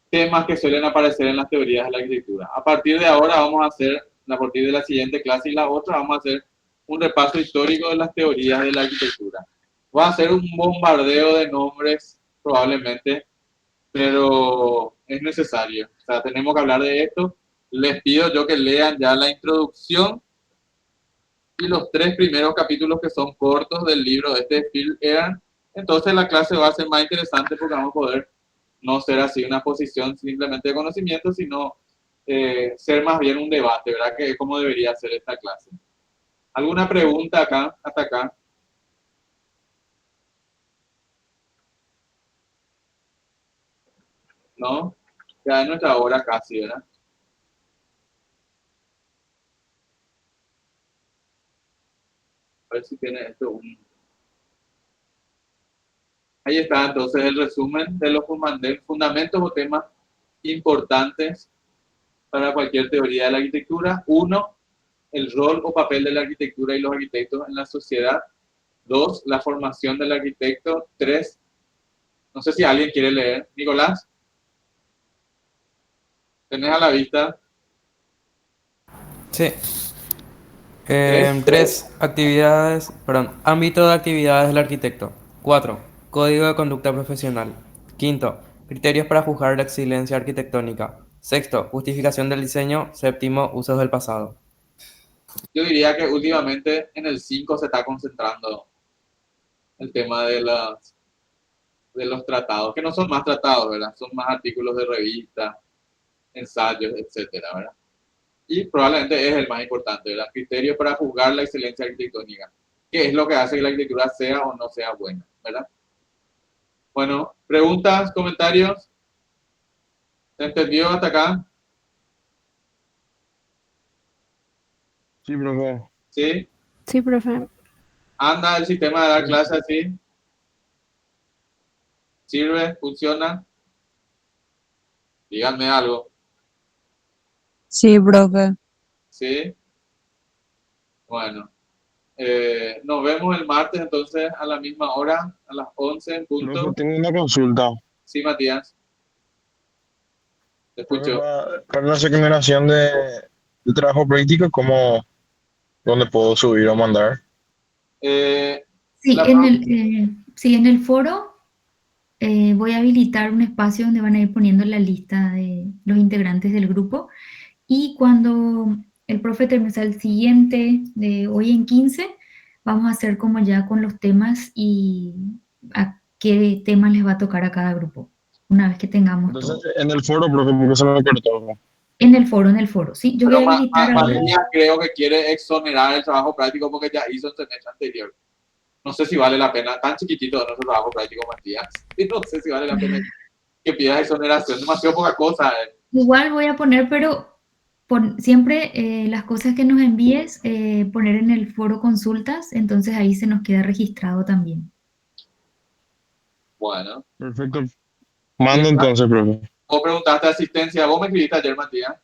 Speaker 1: temas que suelen aparecer en las teorías de la arquitectura. A partir de ahora vamos a hacer, a partir de la siguiente clase y la otra, vamos a hacer un repaso histórico de las teorías de la arquitectura. Va a ser un bombardeo de nombres, probablemente, pero es necesario. O sea, tenemos que hablar de esto. Les pido yo que lean ya la introducción y los 3 primeros capítulos que son cortos del libro de Phil Egan. Entonces la clase va a ser más interesante porque vamos a poder no ser así una posición simplemente de conocimiento, sino ser más bien un debate, ¿verdad? Que es como debería ser esta clase. ¿Alguna pregunta acá, hasta acá? ¿No? Ya es nuestra hora casi, ¿verdad? A ver si tiene esto Ahí está entonces el resumen de los fundamentos o temas importantes para cualquier teoría de la arquitectura. 1, el rol o papel de la arquitectura y los arquitectos en la sociedad. 2, la formación del arquitecto. 3, no sé si alguien quiere leer. Nicolás, ¿tenés a la vista?
Speaker 3: Sí. 3 actividades, ámbito de actividades del arquitecto. 4, código de conducta profesional. 5, criterios para juzgar la excelencia arquitectónica. 6, justificación del diseño. 7, usos del pasado.
Speaker 1: Yo diría que últimamente en el 5 se está concentrando el tema de los tratados, que no son más tratados, ¿verdad? Son más artículos de revista, ensayos, etcétera, ¿verdad? Y probablemente es el más importante, ¿verdad? Criterios para juzgar la excelencia arquitectónica. ¿Qué es lo que hace que la arquitectura sea o no sea buena, ¿verdad? Bueno, preguntas, comentarios. ¿Se entendió hasta acá?
Speaker 10: Sí, profe.
Speaker 1: ¿Sí?
Speaker 6: Sí, profe.
Speaker 1: ¿Anda el sistema de dar clases así? ¿Sirve? ¿Funciona? Díganme algo.
Speaker 11: Sí, profe.
Speaker 1: ¿Sí? Bueno. Nos vemos el martes entonces a la misma hora, a las 11 en punto.
Speaker 10: Profe, tengo una consulta.
Speaker 1: Sí, Matías. Te escucho.
Speaker 10: Para la generación de trabajo práctico, ¿dónde puedo subir o mandar?
Speaker 7: Sí, en el foro voy a habilitar un espacio donde van a ir poniendo la lista de los integrantes del grupo Y cuando el profe termine, o sea, el siguiente de hoy en 15, vamos a hacer como ya con los temas y a qué temas les va a tocar a cada grupo, una vez que tengamos
Speaker 10: Entonces,
Speaker 7: todo.
Speaker 10: en el foro, profe, porque se me cortó.
Speaker 7: En el foro, ¿sí? Yo
Speaker 1: Pero
Speaker 7: voy a habilitar ahora.
Speaker 1: Matías creo que quiere exonerar el trabajo práctico porque ya hizo el semestre anterior. No sé si vale la pena, tan chiquitito de nuestro trabajo práctico, Matías. Y no sé si vale la pena que pidas exoneración, demasiado poca cosa.
Speaker 7: Igual voy a poner, pero siempre las cosas que nos envíes, poner en el foro consultas, entonces ahí se nos queda registrado también.
Speaker 1: Bueno.
Speaker 10: Perfecto. Mando entonces, profe.
Speaker 1: Vos preguntaste asistencia, vos me escribiste ayer, Matías.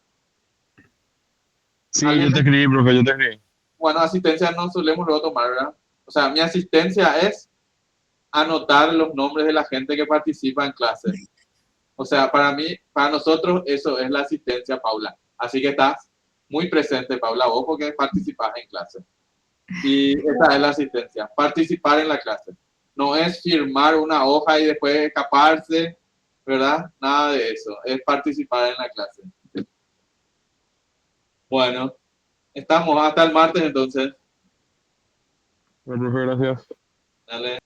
Speaker 10: Sí, yo te escribí, profe, yo te escribí.
Speaker 1: Bueno, asistencia no solemos luego tomar, ¿verdad? O sea, mi asistencia es anotar los nombres de la gente que participa en clase. O sea, para nosotros eso es la asistencia, Paula. Así que estás muy presente, Paula, vos porque participás en clase. Y esa es la asistencia, participar en la clase. No es firmar una hoja y después escaparse, ¿verdad? Nada de eso, es participar en la clase. Bueno, estamos hasta el martes entonces.
Speaker 10: Bueno, profe, gracias.
Speaker 1: Dale.